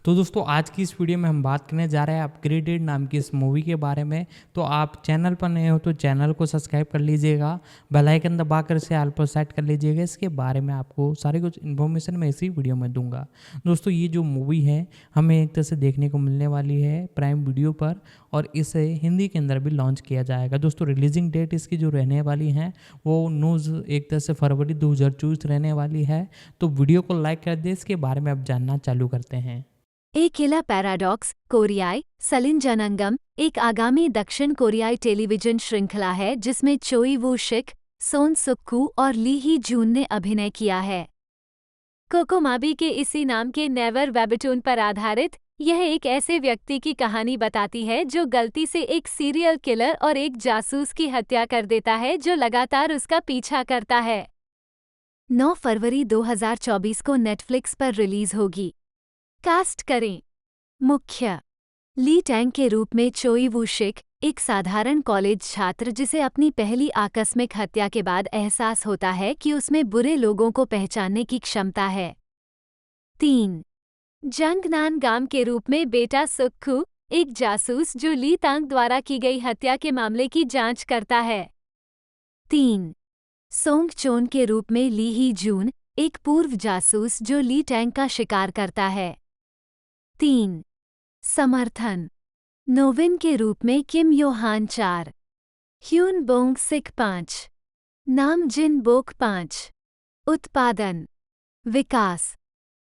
तो दोस्तों आज की इस वीडियो में हम बात करने जा रहे हैं अपग्रेडेड नाम की इस मूवी के बारे में। तो आप चैनल पर नए हो तो चैनल को सब्सक्राइब कर लीजिएगा, बेल आइकन दबाकर इसे ऑल पर सेट कर लीजिएगा। इसके बारे में आपको सारी कुछ इन्फॉर्मेशन मैं इसी वीडियो में दूंगा। दोस्तों ये जो मूवी है हमें एक तरह से देखने को मिलने वाली है प्राइम वीडियो पर, और इसे हिंदी के अंदर भी लॉन्च किया जाएगा। दोस्तों रिलीजिंग डेट इसकी जो रहने वाली है वो न्यूज़ एक तरह से फरवरी 2024 रहने वाली है। तो वीडियो को लाइक कर दे, इसके बारे में अब जानना चालू करते हैं। ए किला पैराडॉक्स कोरियाई सलिंजनंगम एक आगामी दक्षिण कोरियाई टेलीविजन श्रृंखला है जिसमें चोई वू शिक, सोन सुक कू और ली ही जून ने अभिनय किया है। कोकोमाबी के इसी नाम के नेवर वेबटून पर आधारित यह एक ऐसे व्यक्ति की कहानी बताती है जो गलती से एक सीरियल किलर और एक जासूस की हत्या कर देता है जो लगातार उसका पीछा करता है। 9 फरवरी 2024 को नेटफ्लिक्स पर रिलीज होगी। कास्ट करें। मुख्य ली टैंग के रूप में चोई वू शिक, एक साधारण कॉलेज छात्र जिसे अपनी पहली आकस्मिक हत्या के बाद एहसास होता है कि उसमें बुरे लोगों को पहचानने की क्षमता है। 3 जंगनान गाम के रूप में बेटा सुक्खू, एक जासूस जो ली तांग द्वारा की गई हत्या के मामले की जांच करता है। 3 सोंग चोन के रूप में ली ही जून, एक पूर्व जासूस जो ली टैंग का शिकार करता है। 3 समर्थन नोविन के रूप में किम यो हान 4, ह्यून बोंग सिक 5, नाम जिन बोक 5। उत्पादन विकास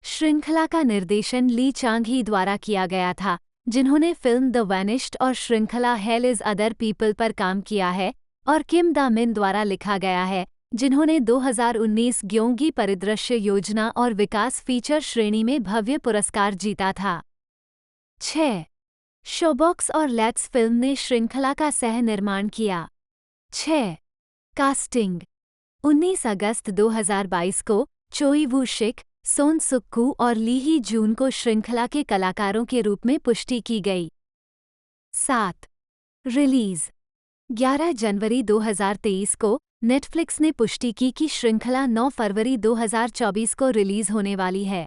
श्रृंखला का निर्देशन ली चांग ही द्वारा किया गया था, जिन्होंने फिल्म द वैनिश्ड और श्रृंखला हेल इज अदर पीपल पर काम किया है, और किम दा मिन द्वारा लिखा गया है, जिन्होंने 2019 ग्योंगी परिदृश्य योजना और विकास फीचर श्रेणी में भव्य पुरस्कार जीता था। 6 शोबॉक्स और लेट्स फिल्म ने श्रृंखला का सह निर्माण किया। 6 कास्टिंग 19 अगस्त 2022 को चोई वू शिक, सोन सुक कू और ली ही जून को श्रृंखला के कलाकारों के रूप में पुष्टि की गई। 7 रिलीज 11 जनवरी 2023 को नेटफ्लिक्स ने पुष्टि की कि श्रृंखला 9 फरवरी 2024 को रिलीज होने वाली है।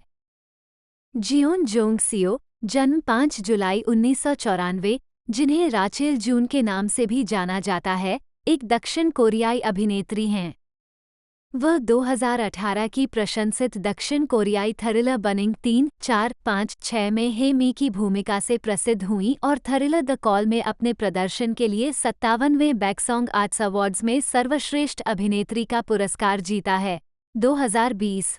जियोन जोंग सियो, जन्म 5 जुलाई 1994, जिन्हें राचेल जून के नाम से भी जाना जाता है, एक दक्षिण कोरियाई अभिनेत्री हैं। वह 2018 की प्रशंसित दक्षिण कोरियाई थ्रिलर बनिंग 3, 4, 5, 6 में हे मी की भूमिका से प्रसिद्ध हुईं और थ्रिलर द कॉल में अपने प्रदर्शन के लिए 57वें बैकसॉन्ग आर्ट्स अवार्ड्स में सर्वश्रेष्ठ अभिनेत्री का पुरस्कार जीता है। 2020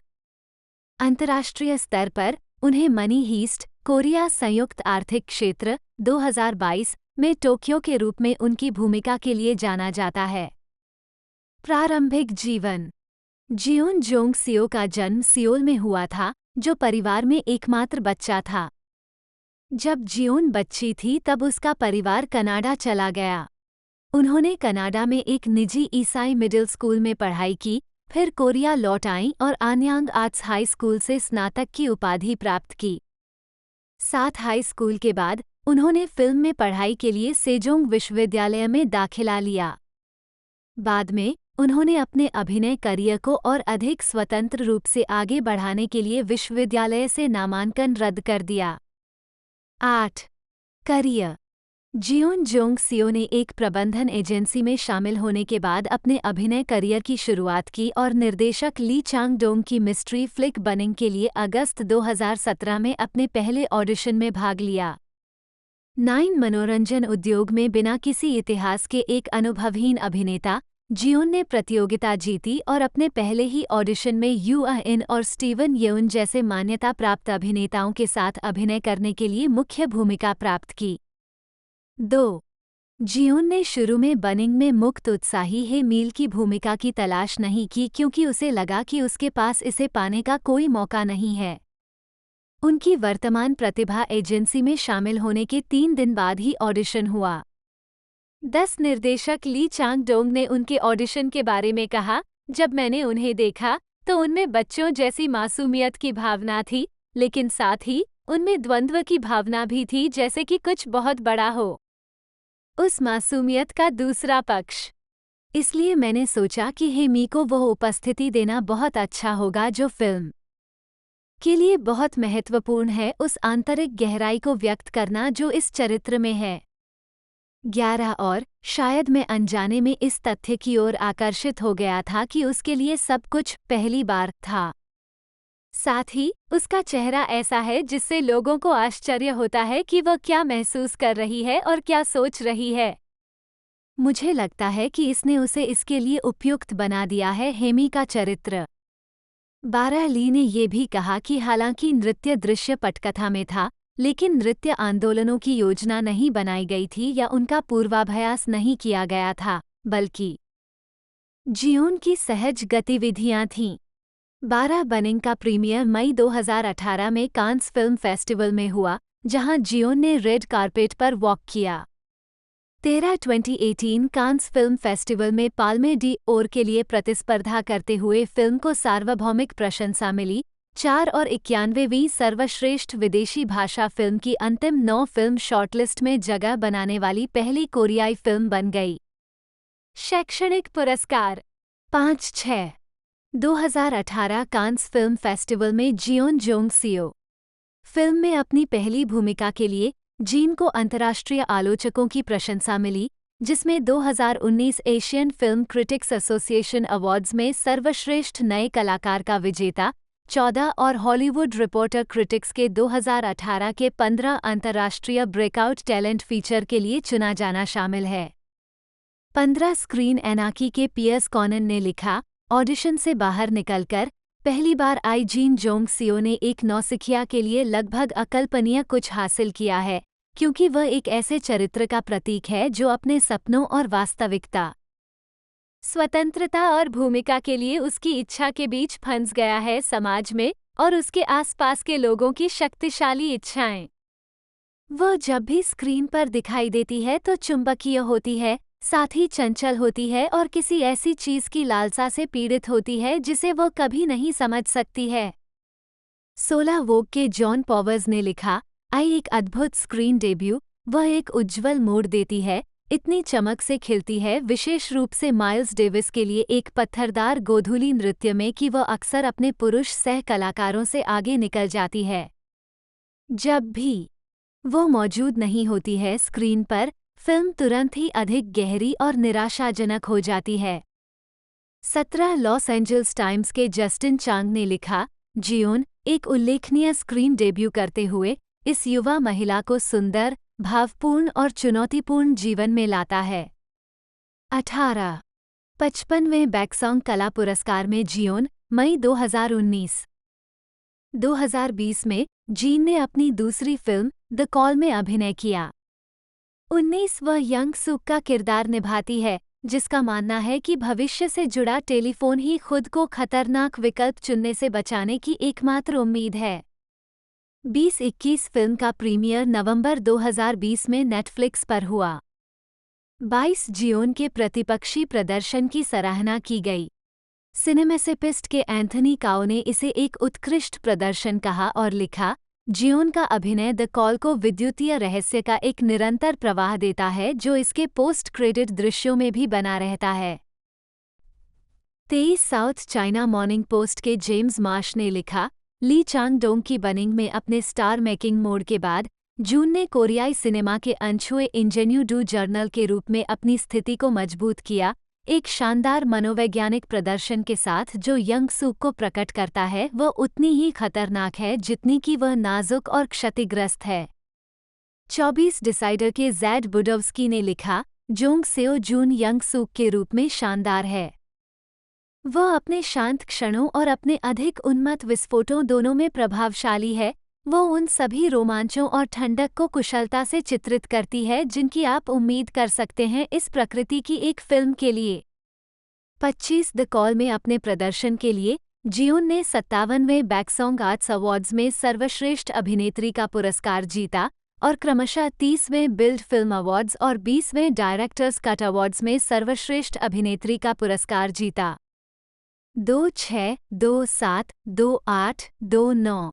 अंतर्राष्ट्रीय स्तर पर उन्हें मनी हीस्ट, कोरिया संयुक्त आर्थिक क्षेत्र 2022 में टोक्यो के रूप में उनकी भूमिका के लिए जाना जाता है। प्रारंभिक जीवन जियोन जोंग सियो का जन्म सियोल में हुआ था, जो परिवार में एकमात्र बच्चा था। जब जियोन बच्ची थी तब उसका परिवार कनाडा चला गया। उन्होंने कनाडा में एक निजी ईसाई मिडिल स्कूल में पढ़ाई की, फिर कोरिया लौट आईं और आन्यांग आर्ट्स हाई स्कूल से स्नातक की उपाधि प्राप्त की। 7 हाई स्कूल के बाद उन्होंने फिल्म में पढ़ाई के लिए सेजोंग विश्वविद्यालय में दाखिला लिया। बाद में उन्होंने अपने अभिनय करियर को और अधिक स्वतंत्र रूप से आगे बढ़ाने के लिए विश्वविद्यालय से नामांकन रद्द कर दिया। 8 करियर जियोन जोंग सियो ने एक प्रबंधन एजेंसी में शामिल होने के बाद अपने अभिनय करियर की शुरुआत की और निर्देशक ली चांग डोंग की मिस्ट्री फ्लिक बनिंग के लिए अगस्त 2017 में अपने पहले ऑडिशन में भाग लिया। 9 मनोरंजन उद्योग में बिना किसी इतिहास के एक अनुभवहीन अभिनेता, जियोन ने प्रतियोगिता जीती और अपने पहले ही ऑडिशन में यू इन और स्टीवन येउन जैसे मान्यता प्राप्त अभिनेताओं के साथ अभिनय करने के लिए मुख्य भूमिका प्राप्त की। 2 जियोन ने शुरू में बनिंग में मुक्त उत्साही हे मील की भूमिका की तलाश नहीं की क्योंकि उसे लगा कि उसके पास इसे पाने का कोई मौका नहीं है। उनकी वर्तमान प्रतिभा एजेंसी में शामिल होने के 3 दिन बाद ही ऑडिशन हुआ। 10 निर्देशक ली चांग डोंग ने उनके ऑडिशन के बारे में कहा, जब मैंने उन्हें देखा तो उनमें बच्चों जैसी मासूमियत की भावना थी, लेकिन साथ ही उनमें द्वंद्व की भावना भी थी, जैसे कि कुछ बहुत बड़ा हो। उस मासूमियत का दूसरा पक्ष। इसलिए मैंने सोचा कि हे मी को वह उपस्थिति देना बहुत अच्छा होगा जो फिल्म के लिए बहुत महत्वपूर्ण है उस आंतरिक गहराई को व्यक्त करना जो इस चरित्र में है। 11 और शायद मैं अनजाने में इस तथ्य की ओर आकर्षित हो गया था कि उसके लिए सब कुछ पहली बार था। साथ ही उसका चेहरा ऐसा है जिससे लोगों को आश्चर्य होता है कि वह क्या महसूस कर रही है और क्या सोच रही है। मुझे लगता है कि इसने उसे इसके लिए उपयुक्त बना दिया है। हेमी का चरित्र। 12 ली ने ये भी कहा कि हालांकि नृत्य दृश्य पटकथा में था, लेकिन नृत्य आंदोलनों की योजना नहीं बनाई गई थी या उनका पूर्वाभ्यास नहीं किया गया था, बल्कि जियोन की सहज गतिविधियां थीं। 12 बनिंग का प्रीमियर मई 2018 में कांस फिल्म फेस्टिवल में हुआ, जहां जियोन ने रेड कारपेट पर वॉक किया। 2018 कांस फिल्म फेस्टिवल में पाल्मे डी ओर के लिए प्रतिस्पर्धा करते हुए फिल्म को सार्वभौमिक प्रशंसा मिली। 4 और 91वीं सर्वश्रेष्ठ विदेशी भाषा फिल्म की अंतिम 9 फिल्म शॉर्टलिस्ट में जगह बनाने वाली पहली कोरियाई फिल्म बन गई। शैक्षणिक पुरस्कार 5-6 2018 कांस फिल्म फेस्टिवल में जियोन जोंग सियो फिल्म में अपनी पहली भूमिका के लिए जीन को अंतर्राष्ट्रीय आलोचकों की प्रशंसा मिली, जिसमें 2019 Asian film critics association awards में सर्वश्रेष्ठ नए कलाकार का विजेता 14 और हॉलीवुड रिपोर्टर क्रिटिक्स के 2018 के 15 अंतर्राष्ट्रीय ब्रेकआउट टैलेंट फीचर के लिए चुना जाना शामिल है। 15 स्क्रीन एनाकी के पियर्स कॉनन ने लिखा, ऑडिशन से बाहर निकलकर पहली बार आई जीन जोंग सियो ने एक नौसिखिया के लिए लगभग अकल्पनीय कुछ हासिल किया है, क्योंकि वह एक ऐसे चरित्र का प्रतीक है जो अपने सपनों और वास्तविकता, स्वतंत्रता और भूमिका के लिए उसकी इच्छा के बीच फंस गया है। समाज में और उसके आसपास के लोगों की शक्तिशाली इच्छाएं वह जब भी स्क्रीन पर दिखाई देती है तो चुंबकीय होती है, साथ ही चंचल होती है और किसी ऐसी चीज की लालसा से पीड़ित होती है जिसे वह कभी नहीं समझ सकती है। 16 वोग के जॉन पॉवर्स ने लिखा, आई एक अद्भुत स्क्रीन डेब्यू, वह एक उज्ज्वल मोड़ देती है, इतनी चमक से खिलती है, विशेष रूप से माइल्स डेविस के लिए एक पत्थरदार गोधूली नृत्य में कि वह अक्सर अपने पुरुष सह कलाकारों से आगे निकल जाती है। जब भी वो मौजूद नहीं होती है स्क्रीन पर, फिल्म तुरंत ही अधिक गहरी और निराशाजनक हो जाती है। 17 लॉस एंजल्स टाइम्स के जस्टिन चांग ने लिखा, जियोन एक उल्लेखनीय स्क्रीन डेब्यू करते हुए इस युवा महिला को सुंदर, भावपूर्ण और चुनौतीपूर्ण जीवन में लाता है। 18 55वें बैकसॉन्ग कला पुरस्कार में जियोन, मई 2019। 2020 में जीन ने अपनी दूसरी फिल्म द कॉल में अभिनय किया। 19 वह यंग सूक का किरदार निभाती है, जिसका मानना है कि भविष्य से जुड़ा टेलीफोन ही खुद को खतरनाक विकल्प चुनने से बचाने की एकमात्र उम्मीद है। 2021 फिल्म का प्रीमियर नवंबर 2020 में नेटफ्लिक्स पर हुआ। 22 जियोन के प्रतिपक्षी प्रदर्शन की सराहना की गई। सिनेमेसिपिस्ट के एंथनी काओ ने इसे एक उत्कृष्ट प्रदर्शन कहा और लिखा, जियोन का अभिनय द कॉल को विद्युतीय रहस्य का एक निरंतर प्रवाह देता है जो इसके पोस्ट क्रेडिट दृश्यों में भी बना रहता है। 23 साउथ चाइना मॉर्निंग पोस्ट के जेम्स मार्श ने लिखा, ली चांग डोंग की बनिंग में अपने स्टार मेकिंग मोड के बाद जून ने कोरियाई सिनेमा के अनछुए इंजेन्यू डू जर्नल के रूप में अपनी स्थिति को मजबूत किया, एक शानदार मनोवैज्ञानिक प्रदर्शन के साथ जो यंग सूक को प्रकट करता है वह उतनी ही खतरनाक है जितनी कि वह नाजुक और क्षतिग्रस्त है। 24 डिसाइडर के जैड बुडोव्स्की ने लिखा, जोंग सेओ जून यंग सूक के रूप में शानदार है। वह अपने शांत क्षणों और अपने अधिक उन्मत्त विस्फोटों दोनों में प्रभावशाली है। वो उन सभी रोमांचों और ठंडक को कुशलता से चित्रित करती है जिनकी आप उम्मीद कर सकते हैं इस प्रकृति की एक फिल्म के लिए। 25 द कॉल में अपने प्रदर्शन के लिए जियोन ने 57वें बैकसॉन्ग आर्ट्स अवार्ड्स में सर्वश्रेष्ठ अभिनेत्री का पुरस्कार जीता और क्रमशः 30वें बिल्ड फिल्म अवार्ड्स और 20वें डायरेक्टर्स कट अवार्ड्स में सर्वश्रेष्ठ अभिनेत्री का पुरस्कार जीता। 2-6, 2-7, 2-8, 2-9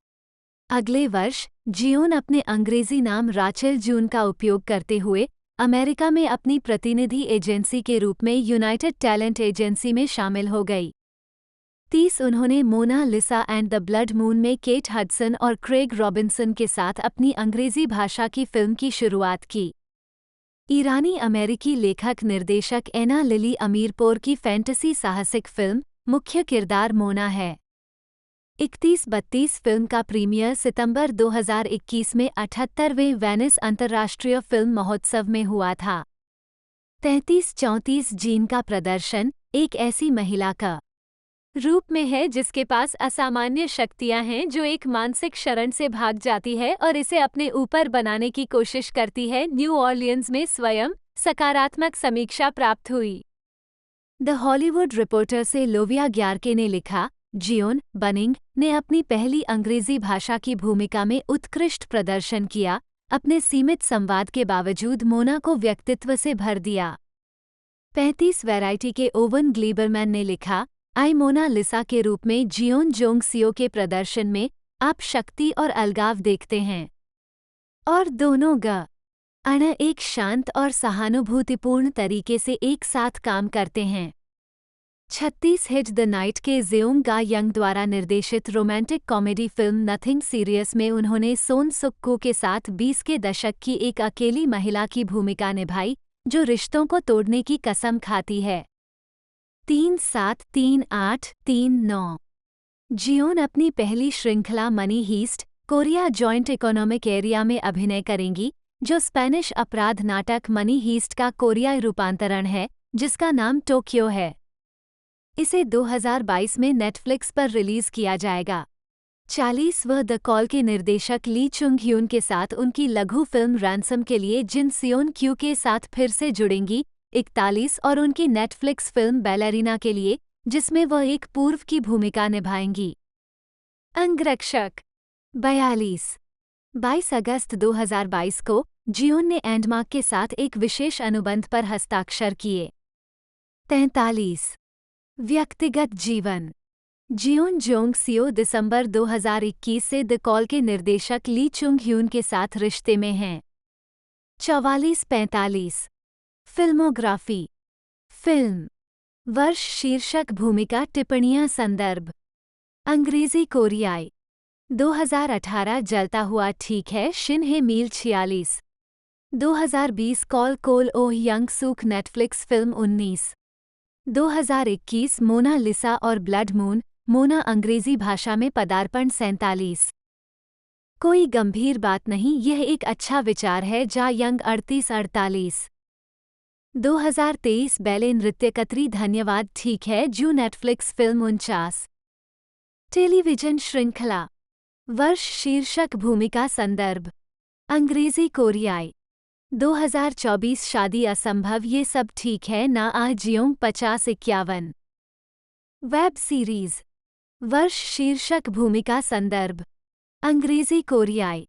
अगले वर्ष जियोन अपने अंग्रेजी नाम राचेल जून का उपयोग करते हुए अमेरिका में अपनी प्रतिनिधि एजेंसी के रूप में यूनाइटेड टैलेंट एजेंसी में शामिल हो गई। 30 उन्होंने मोना लिसा एंड द ब्लड मून में केट हडसन और क्रेग रॉबिन्सन के साथ अपनी अंग्रेजी भाषा की फिल्म की शुरुआत की। ईरानी अमेरिकी लेखक निर्देशक एना लिली अमीरपोर की फैंटेसी साहसिक फिल्म मुख्य किरदार मोना है। 31-32 फिल्म का प्रीमियर सितंबर 2021 में 78वें वेनिस अंतर्राष्ट्रीय फिल्म महोत्सव में हुआ था। 33-34 जीन का प्रदर्शन एक ऐसी महिला का रूप में है जिसके पास असामान्य शक्तियां हैं, जो एक मानसिक शरण से भाग जाती है और इसे अपने ऊपर बनाने की कोशिश करती है। न्यू ऑरलियंस में स्वयं सकारात्मक समीक्षा प्राप्त हुई। द हॉलीवुड रिपोर्टर से लोविया ग्यारके ने लिखा, जियोन बनिंग ने अपनी पहली अंग्रेजी भाषा की भूमिका में उत्कृष्ट प्रदर्शन किया। अपने सीमित संवाद के बावजूद मोना को व्यक्तित्व से भर दिया। 35 वैरायटी के ओवन ग्लीबरमैन ने लिखा, आई मोना लिसा के रूप में जियोन जोंग सियो के प्रदर्शन में आप शक्ति और अलगाव देखते हैं, और दोनों एक शांत और सहानुभूतिपूर्ण तरीके से एक साथ काम करते हैं। 36 हिट द नाइट के जेओंग गा यंग द्वारा निर्देशित romantic comedy film nothing serious में उन्होंने सोन सुक कू के साथ 20 के दशक की एक अकेली महिला की भूमिका निभाई जो रिश्तों को तोड़ने की कसम खाती है। 373839 जियोन अपनी पहली श्रृंखला money heist Korea joint economic area में अभिनय करेंगी, जो स्पेनिश अपराध नाटक मनी हीस्ट का कोरियाई रूपांतरण है जिसका नाम टोक्यो है। इसे 2022 में नेटफ्लिक्स पर रिलीज किया जाएगा। 40 द कॉल के निर्देशक ली चुंग ह्यून के साथ उनकी लघु फिल्म रैंसम के लिए जिन सियोन क्यू के साथ फिर से जुड़ेंगी। 41 और उनकी नेटफ्लिक्स फिल्म बैलेरिना के लिए जिसमें वह एक पूर्व की भूमिका निभाएंगी। अंगरक्षक 22 अगस्त 2022 को जियोन ने एंडमार्क के साथ एक विशेष अनुबंध पर हस्ताक्षर किए। 43 व्यक्तिगत जीवन जियोन जोंग सियो दिसंबर 2021 से द कॉल के निर्देशक ली चुंग ह्यून के साथ रिश्ते में हैं। 44-45 फिल्मोग्राफी फिल्म वर्ष शीर्षक भूमिका टिप्पणियां संदर्भ अंग्रेजी कोरियाई 2018 जलता हुआ ठीक है शिन हे मील 46 2020 कॉल कोल ओह यंग सूक नेटफ्लिक्स फिल्म 19 2021 मोना लिसा और ब्लड मून मोना अंग्रेजी भाषा में पदार्पण 47 कोई गंभीर बात नहीं, यह एक अच्छा विचार है जा यंग 38-48 2023 बैले नृत्यकत्री धन्यवाद ठीक है जू नेटफ्लिक्स फिल्म 49 टेलीविजन श्रृंखला वर्ष शीर्षक भूमिका संदर्भ अंग्रेजी कोरियाई 2024 शादी असंभव ये सब ठीक है ना आह जियोंग 50-51 वेब सीरीज वर्ष शीर्षक भूमिका संदर्भ अंग्रेजी कोरियाई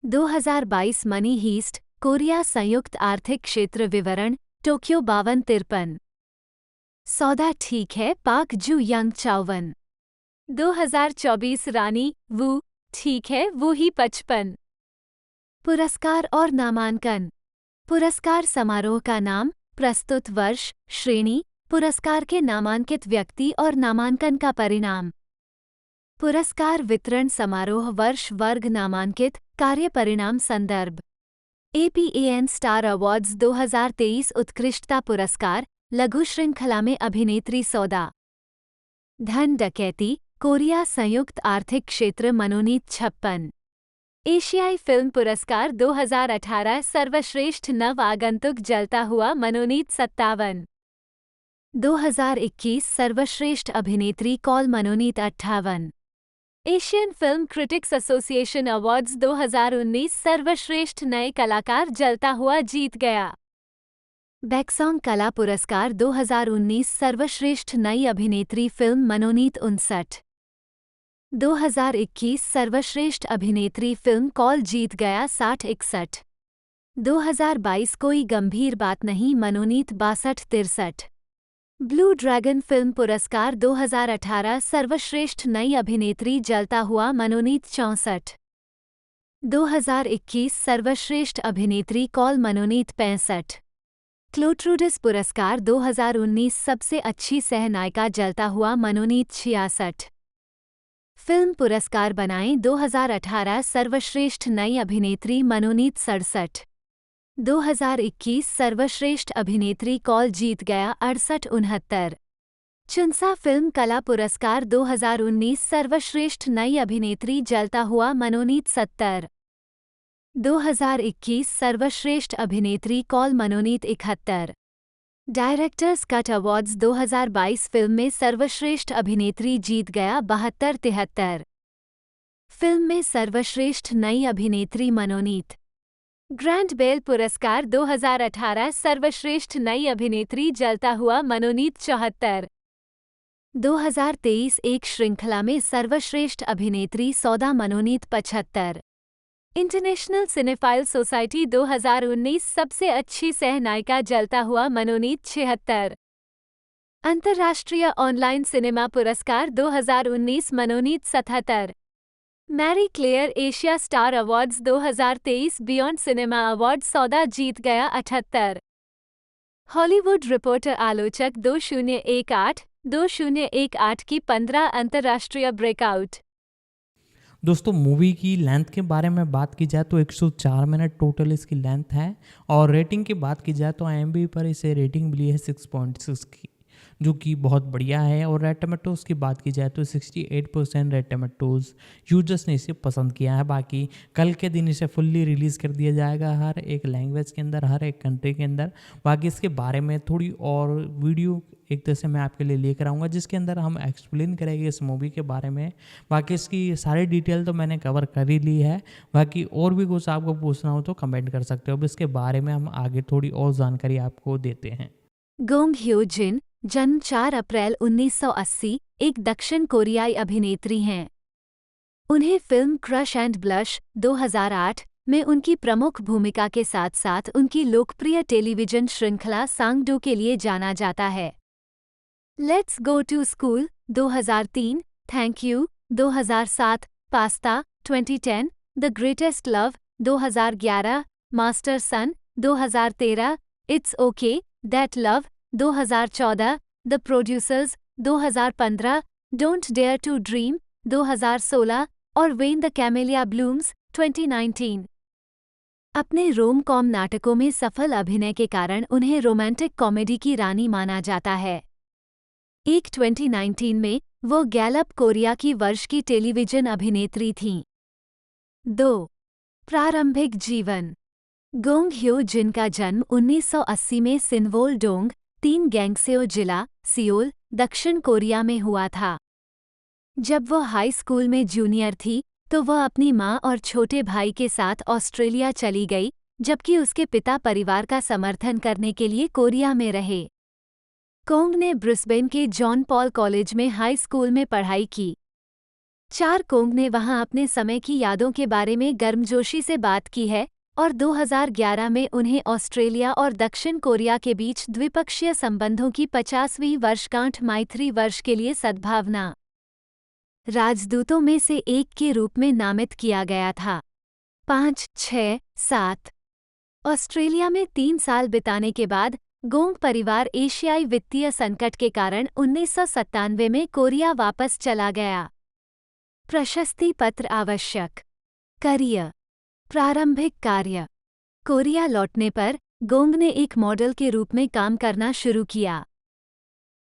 2022 मनी हीस्ट कोरिया संयुक्त आर्थिक क्षेत्र विवरण टोक्यो 52-53 सौदा ठीक है पाक जू यंग 54 2024 रानी वू ठीक है वो ही 55 पुरस्कार और नामांकन पुरस्कार समारोह का नाम प्रस्तुत वर्ष श्रेणी पुरस्कार के नामांकित व्यक्ति और नामांकन का परिणाम पुरस्कार वितरण समारोह वर्ष वर्ग नामांकित कार्य परिणाम संदर्भ APAN स्टार अवार्ड्स 2023 उत्कृष्टता पुरस्कार लघु श्रृंखला में अभिनेत्री सौदा धन डकैती कोरिया संयुक्त आर्थिक क्षेत्र मनोनीत 56 एशियाई फिल्म पुरस्कार 2018 सर्वश्रेष्ठ नव आगंतुक जलता हुआ मनोनीत 57 2021 सर्वश्रेष्ठ अभिनेत्री कॉल मनोनीत 58 Asian film critics association awards 2019 सर्वश्रेष्ठ नए कलाकार जलता हुआ जीत गया। बैक्सोंग कला पुरस्कार 2019 सर्वश्रेष्ठ नई अभिनेत्री फिल्म मनोनीत 59 2021 सर्वश्रेष्ठ अभिनेत्री फिल्म कॉल जीत गया 60-61 2022 कोई गंभीर बात नहीं मनोनीत 62-63 ब्लू ड्रैगन फिल्म पुरस्कार 2018 सर्वश्रेष्ठ नई अभिनेत्री जलता हुआ मनोनीत 64 2021 सर्वश्रेष्ठ अभिनेत्री कॉल मनोनीत 65 क्लोट्रूडिस पुरस्कार 2019 सबसे अच्छी सहनायिका जलता हुआ मनोनीत 66। फिल्म पुरस्कार बनाएं 2018 सर्वश्रेष्ठ नई अभिनेत्री मनोनीत 67। 2021 सर्वश्रेष्ठ अभिनेत्री कॉल जीत गया 6869। चुनसा फिल्म कला पुरस्कार 2019 सर्वश्रेष्ठ नई अभिनेत्री जलता हुआ मनोनीत 70। 2021 सर्वश्रेष्ठ अभिनेत्री कॉल मनोनीत 71। डायरेक्टर्स कट अवार्ड्स 2022 फिल्म में सर्वश्रेष्ठ अभिनेत्री जीत गया 7273। फिल्म में सर्वश्रेष्ठ नई अभिनेत्री मनोनीत। ग्रैंड बेल पुरस्कार 2018 सर्वश्रेष्ठ नई अभिनेत्री जलता हुआ मनोनीत 74। 2023 एक श्रृंखला में सर्वश्रेष्ठ अभिनेत्री सौदा मनोनीत 75। इंटरनेशनल सिनेफाइल सोसाइटी 2019 सबसे अच्छी सहनायिका जलता हुआ मनोनीत 76। अंतर्राष्ट्रीय ऑनलाइन सिनेमा पुरस्कार 2019 मनोनीत 77। Marie Claire Asia star awards 2023 beyond cinema award सौदा जीत गया 78। हॉलीवुड रिपोर्टर आलोचक 2018 की 15 अंतर्राष्ट्रीय ब्रेकआउट। दोस्तों मूवी की लेंथ के बारे में बात की जाए तो 104 मिनट टोटल इसकी लेंथ है, और रेटिंग की बात की जाए तो IMDb पर इसे रेटिंग मिली है 6.6 की, जो कि बहुत बढ़िया है। और रेड टमाटोज़ की बात की जाए तो 68% रेड टमाटोज़ यूजर्स ने इसे पसंद किया है। बाकी कल के दिन इसे फुल्ली रिलीज़ कर दिया जाएगा हर एक लैंग्वेज के अंदर, हर एक कंट्री के अंदर। बाकी इसके बारे में थोड़ी और वीडियो एक तरह से मैं आपके लिए लेकर आऊँगा, जिसके अंदर हम एक्सप्लेन करेंगे इस मूवी के बारे में। बाकी इसकी सारी डिटेल तो मैंने कवर कर ही ली है। बाकी और भी कुछ आपको पूछना हो तो कमेंट कर सकते हो, अब इसके बारे में हम आगे थोड़ी और जानकारी आपको देते हैं। गोंग ह्यो जिन, जन्म 4 अप्रैल 1980, एक दक्षिण कोरियाई अभिनेत्री हैं। उन्हें फिल्म क्रश एंड ब्लश 2008 में उनकी प्रमुख भूमिका के साथ साथ उनकी लोकप्रिय टेलीविजन श्रृंखला सांगडो के लिए जाना जाता है। Let's go to school 2003, thank you 2007, pasta 2010, the greatest love 2011, master sun 2013, it's okay that love 2014, the producers 2015, don't dare to dream 2016 और व्हेन द कैमेलिया ब्लूम्स 2019। अपने रोम कॉम नाटकों में सफल अभिनय के कारण उन्हें रोमांटिक कॉमेडी की रानी माना जाता है। एक 2019 में वो गैलप कोरिया की वर्ष की टेलीविजन अभिनेत्री थीं। 2. प्रारंभिक जीवन। गोंग ह्यो जिन का जन्म 1980 में सिनवोल डोंग 3 गैंगसेओ जिला, सियोल, दक्षिण कोरिया में हुआ था। जब वो हाई स्कूल में जूनियर थी तो वह अपनी माँ और छोटे भाई के साथ ऑस्ट्रेलिया चली गई, जबकि उसके पिता परिवार का समर्थन करने के लिए कोरिया में रहे। कोंग ने ब्रिस्बेन के जॉन पॉल कॉलेज में हाई स्कूल में पढ़ाई की। कोंग ने वहां अपने समय की यादों के बारे में गर्मजोशी से बात की है और 2011 में उन्हें ऑस्ट्रेलिया और दक्षिण कोरिया के बीच द्विपक्षीय संबंधों की 50वीं वर्षगांठ मैत्री वर्ष के लिए सद्भावना राजदूतों में से एक के रूप में नामित किया गया था। 5, 6, 7 ऑस्ट्रेलिया में 3 साल बिताने के बाद गोंग परिवार एशियाई वित्तीय संकट के कारण 1997 में कोरिया वापस चला गया। प्रशस्ति पत्र आवश्यक। करियर। प्रारंभिक कार्य। कोरिया लौटने पर गोंग ने एक मॉडल के रूप में काम करना शुरू किया।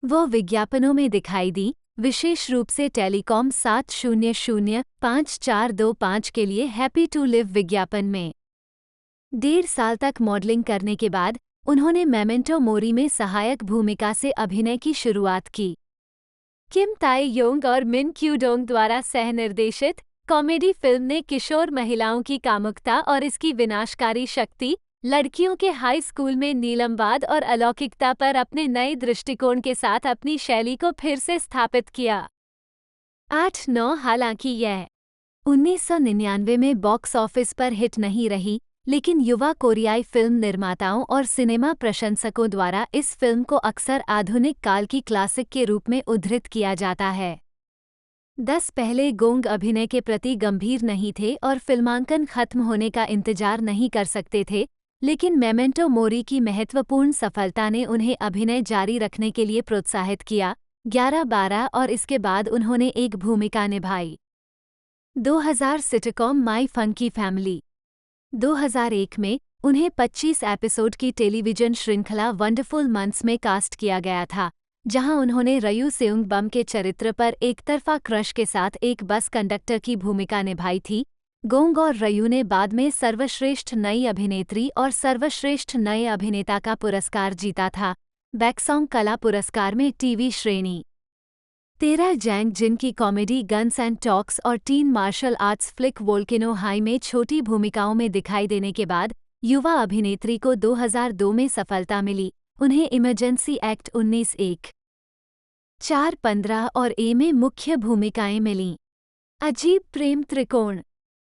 वो विज्ञापनों में दिखाई दी, विशेष रूप से टेलीकॉम 7005425 के लिए हैप्पी टू लिव विज्ञापन में। 1.5 साल तक मॉडलिंग करने के बाद उन्होंने मेमेंटो मोरी में सहायक भूमिका से अभिनय की शुरुआत की। किम ताए योंग और मिन क्यूडोंग द्वारा सह-निर्देशित कॉमेडी फिल्म ने किशोर महिलाओं की कामुकता और इसकी विनाशकारी शक्ति, लड़कियों के हाई स्कूल में नीलमवाद और अलौकिकता पर अपने नए दृष्टिकोण के साथ अपनी शैली को फिर से स्थापित किया। 8-9 हालांकि यह 1999 में बॉक्स ऑफिस पर हिट नहीं रही, लेकिन युवा कोरियाई फिल्म निर्माताओं और सिनेमा प्रशंसकों द्वारा इस फिल्म को अक्सर आधुनिक काल की क्लासिक के रूप में उद्धृत किया जाता है। 10 पहले गोंग अभिनय के प्रति गंभीर नहीं थे और फिल्मांकन खत्म होने का इंतजार नहीं कर सकते थे, लेकिन मेमेंटो मोरी की महत्वपूर्ण सफलता ने उन्हें अभिनय जारी रखने के लिए प्रोत्साहित किया। 11-12 और इसके बाद उन्होंने एक भूमिका निभाई। 2000 सिटकॉम माई फंकी फैमिली। 2001 में उन्हें 25 एपिसोड की टेलीविजन श्रृंखला वंडरफुल मंथ्स में कास्ट किया गया था, जहां उन्होंने रयू सेउंग बम के चरित्र पर एकतरफा क्रश के साथ एक बस कंडक्टर की भूमिका निभाई थी। गोंग और रयू ने बाद में सर्वश्रेष्ठ नई अभिनेत्री और सर्वश्रेष्ठ नए अभिनेता का पुरस्कार जीता था, बैकसॉन्ग कला पुरस्कार में टीवी श्रेणी। 13 जैंग जिनकी कॉमेडी गन्स एंड टॉक्स और teen martial arts flick volcano high में छोटी भूमिकाओं में दिखाई देने के बाद युवा अभिनेत्री को 2002 में सफलता मिली। उन्हें इमरजेंसी एक्ट 19(1), 4-15 और ए में मुख्य भूमिकाएं मिलीं। अजीब प्रेम त्रिकोण।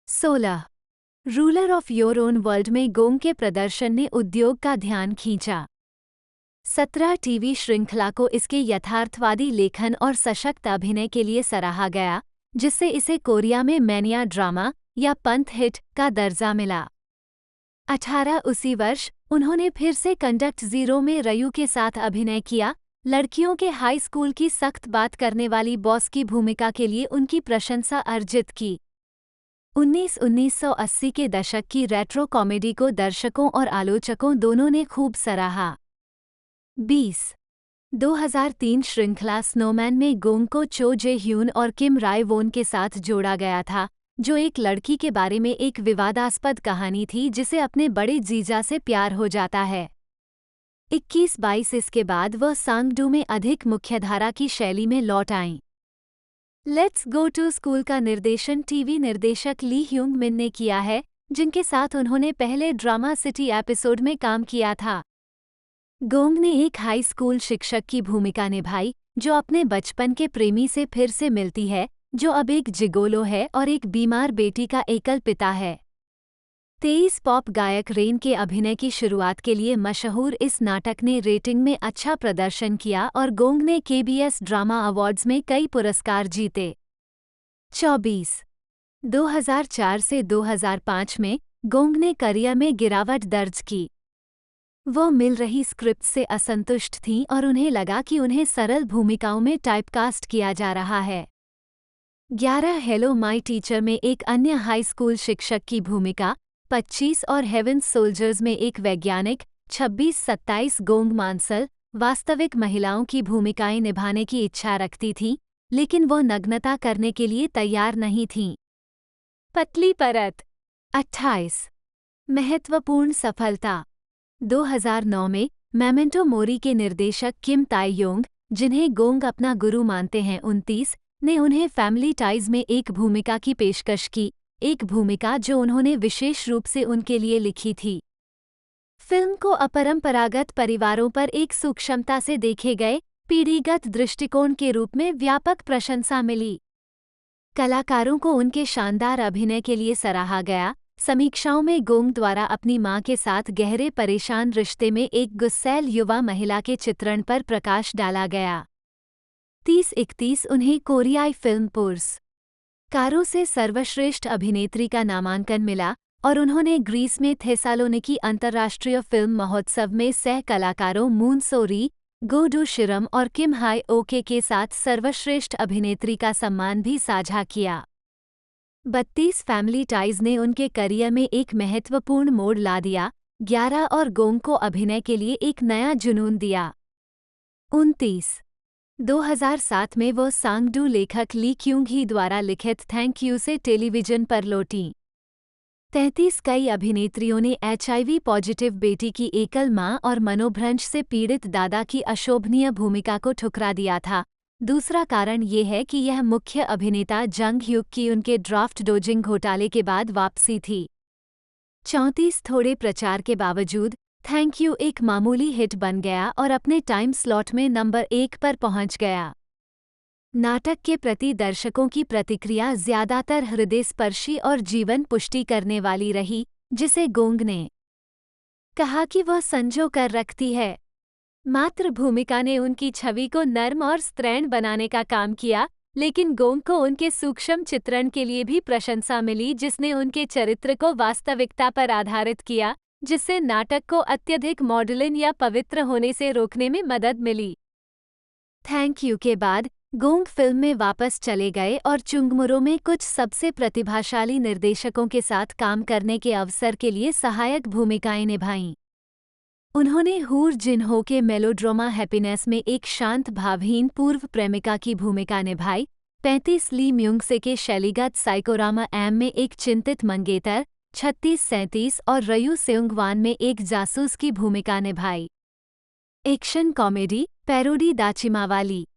16 ruler of your own world में गोंग के प्रदर्शन ने उद्योग का ध्यान खींचा। 17 टीवी श्रृंखला को इसके यथार्थवादी लेखन और सशक्त अभिनय के लिए सराहा गया, जिससे इसे कोरिया में मैनिया ड्रामा या पंथ हिट का दर्जा मिला। 18 उसी वर्ष उन्होंने फिर से कंडक्ट ज़ीरो में रयू के साथ अभिनय किया। लड़कियों के हाई स्कूल की सख्त बात करने वाली बॉस की भूमिका के लिए उनकी प्रशंसा अर्जित की। 1980 के दशक की रेट्रो कॉमेडी को दर्शकों और आलोचकों दोनों ने खूब सराहा। 20 2003 श्रृंखला स्नोमैन में गोंग को चो जे ह्यून और किम राय वोन के साथ जोड़ा गया था, जो एक लड़की के बारे में एक विवादास्पद कहानी थी जिसे अपने बड़े जीजा से प्यार हो जाता है। 21-22 इसके बाद वह सांगडू में अधिक मुख्यधारा की शैली में लौट आईं। लेट्स गो टू स्कूल का निर्देशन टीवी निर्देशक ली ह्यूंग मिन ने किया है, जिनके साथ उन्होंने पहले ड्रामा सिटी एपिसोड में काम किया था। गोंग ने एक हाई स्कूल शिक्षक की भूमिका निभाई, जो अपने बचपन के प्रेमी से फिर से मिलती है, जो अब एक जिगोलो है और एक बीमार बेटी का एकल पिता है। 23 पॉप गायक रेन के अभिनय की शुरुआत के लिए मशहूर इस नाटक ने रेटिंग में अच्छा प्रदर्शन किया और गोंग ने KBS ड्रामा अवार्ड्स में कई पुरस्कार जीते। 24 2004 से 2005 में गोंग ने करियर में गिरावट दर्ज की। वो मिल रही स्क्रिप्ट से असंतुष्ट थीं और उन्हें लगा कि उन्हें सरल भूमिकाओं में टाइपकास्ट किया जा रहा है। 11 हेलो माय टीचर में एक अन्य हाई स्कूल शिक्षक की भूमिका, 25 और हेवेंस सोल्जर्स में एक वैज्ञानिक, 26-27 गोंग मांसल वास्तविक महिलाओं की भूमिकाएं निभाने की इच्छा रखती थीं, लेकिन वो नग्नता करने के लिए तैयार नहीं थीं। पतली परत। 28 महत्वपूर्ण सफलता। 2009 में मेमेंटो मोरी के निर्देशक किम ताई योंग, जिन्हें गोंग अपना गुरु मानते हैं, 29 ने उन्हें फैमिली टाइज में एक भूमिका की पेशकश की, एक भूमिका जो उन्होंने विशेष रूप से उनके लिए लिखी थी। फिल्म को अपरंपरागत परिवारों पर एक सूक्ष्मता से देखे गए पीढ़ीगत दृष्टिकोण के रूप में व्यापक प्रशंसा मिली। कलाकारों को उनके शानदार अभिनय के लिए सराहा गया। समीक्षाओं में गोंग द्वारा अपनी मां के साथ गहरे परेशान रिश्ते में एक गुस्सैल युवा महिला के चित्रण पर प्रकाश डाला गया। 30-31 उन्हें कोरियाई फिल्म पुरस्कारों से सर्वश्रेष्ठ अभिनेत्री का नामांकन मिला और उन्होंने ग्रीस में थेसालोनिकी अंतर्राष्ट्रीय फिल्म महोत्सव में सह कलाकारों मून सो-री, गो डू शिरम और किम हाई ओके के साथ सर्वश्रेष्ठ अभिनेत्री का सम्मान भी साझा किया। 32 फैमिली टाइज ने उनके करियर में एक महत्वपूर्ण मोड़ ला दिया। 11 और गोंग को अभिनय के लिए एक नया जुनून दिया। 29 2007 में वो सांगडू लेखक ली क्यूंग ही द्वारा लिखित थैंक यू से टेलीविजन पर लौटीं। 33 कई अभिनेत्रियों ने HIV पॉजिटिव बेटी की एकल मां और मनोभ्रंश से पीड़ित दादा की अशोभनीय भूमिका को ठुकरा दिया था। दूसरा कारण ये है कि यह मुख्य अभिनेता जंग ह्यूक की उनके ड्राफ्ट डोजिंग घोटाले के बाद वापसी थी। 34 थोड़े प्रचार के बावजूद थैंक यू एक मामूली हिट बन गया और अपने टाइम स्लॉट में नंबर 1 पर पहुंच गया। नाटक के प्रति दर्शकों की प्रतिक्रिया ज्यादातर हृदयस्पर्शी और जीवन पुष्टि करने वाली रही, जिसे गोंग ने कहा कि वह संजो कर रखती है। मात्र भूमिका ने उनकी छवि को नर्म और स्त्रैण बनाने का काम किया, लेकिन गोंग को उनके सूक्ष्म चित्रण के लिए भी प्रशंसा मिली, जिसने उनके चरित्र को वास्तविकता पर आधारित किया, जिससे नाटक को अत्यधिक मॉडर्न या पवित्र होने से रोकने में मदद मिली। थैंक यू के बाद गोंग फिल्म में वापस चले गए और चुंगमुरो में कुछ सबसे प्रतिभाशाली निर्देशकों के साथ काम करने के अवसर के लिए सहायक भूमिकाएं निभाईं। उन्होंने हूर जिनहो के मेलोड्रामा हैप्पीनेस में एक शांत भावहीन पूर्व प्रेमिका की भूमिका निभाई, 35 ली म्यूंगसे के शैलीगत साइकोरामा एम में एक चिंतित मंगेतर, 36-37 और रयू सेउंगवान में एक जासूस की भूमिका निभाई। एक्शन कॉमेडी पैरोडी दाचिमावाली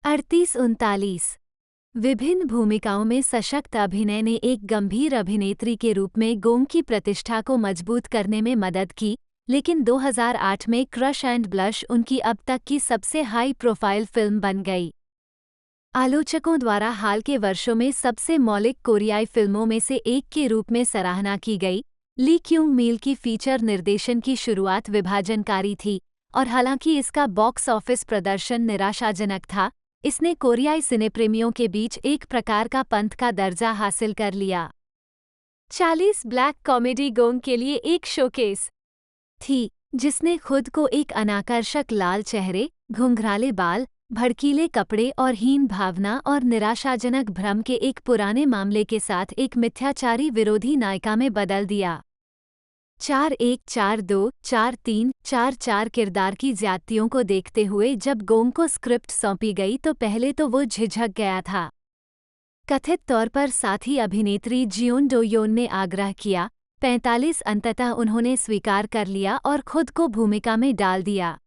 38-39 विभिन्न भूमिकाओं में सशक्त अभिनय ने एक गंभीर अभिनेत्री के रूप में गोंग की प्रतिष्ठा को मजबूत करने में मदद की, लेकिन 2008 में क्रश एंड ब्लश उनकी अब तक की सबसे हाई प्रोफाइल फिल्म बन गई। आलोचकों द्वारा हाल के वर्षों में सबसे मौलिक कोरियाई फिल्मों में से एक के रूप में सराहना की गई। ली क्यूंग मील की फीचर निर्देशन की शुरुआत विभाजनकारी थी, और हालांकि इसका बॉक्स ऑफिस प्रदर्शन निराशाजनक था, इसने कोरियाई सिनेप्रेमियों के बीच एक प्रकार का पंथ का दर्जा हासिल कर लिया। 40 ब्लैक कॉमेडी गोंग के लिए एक शोकेस थी, जिसने खुद को एक अनाकर्षक लाल चेहरे, घुंघराले बाल, भड़कीले कपड़े और हीन भावना और निराशाजनक भ्रम के एक पुराने मामले के साथ एक मिथ्याचारी विरोधी नायिका में बदल दिया। 4-1, 4-2, 4-3, 4-4 किरदार की ज्यादतियों को देखते हुए जब गोंग को स्क्रिप्ट सौंपी गई तो पहले तो वो झिझक गया था। कथित तौर पर साथी अभिनेत्री जियोन डो योन ने आग्रह किया, 45 अंततः उन्होंने स्वीकार कर लिया और खुद को भूमिका में डाल दिया।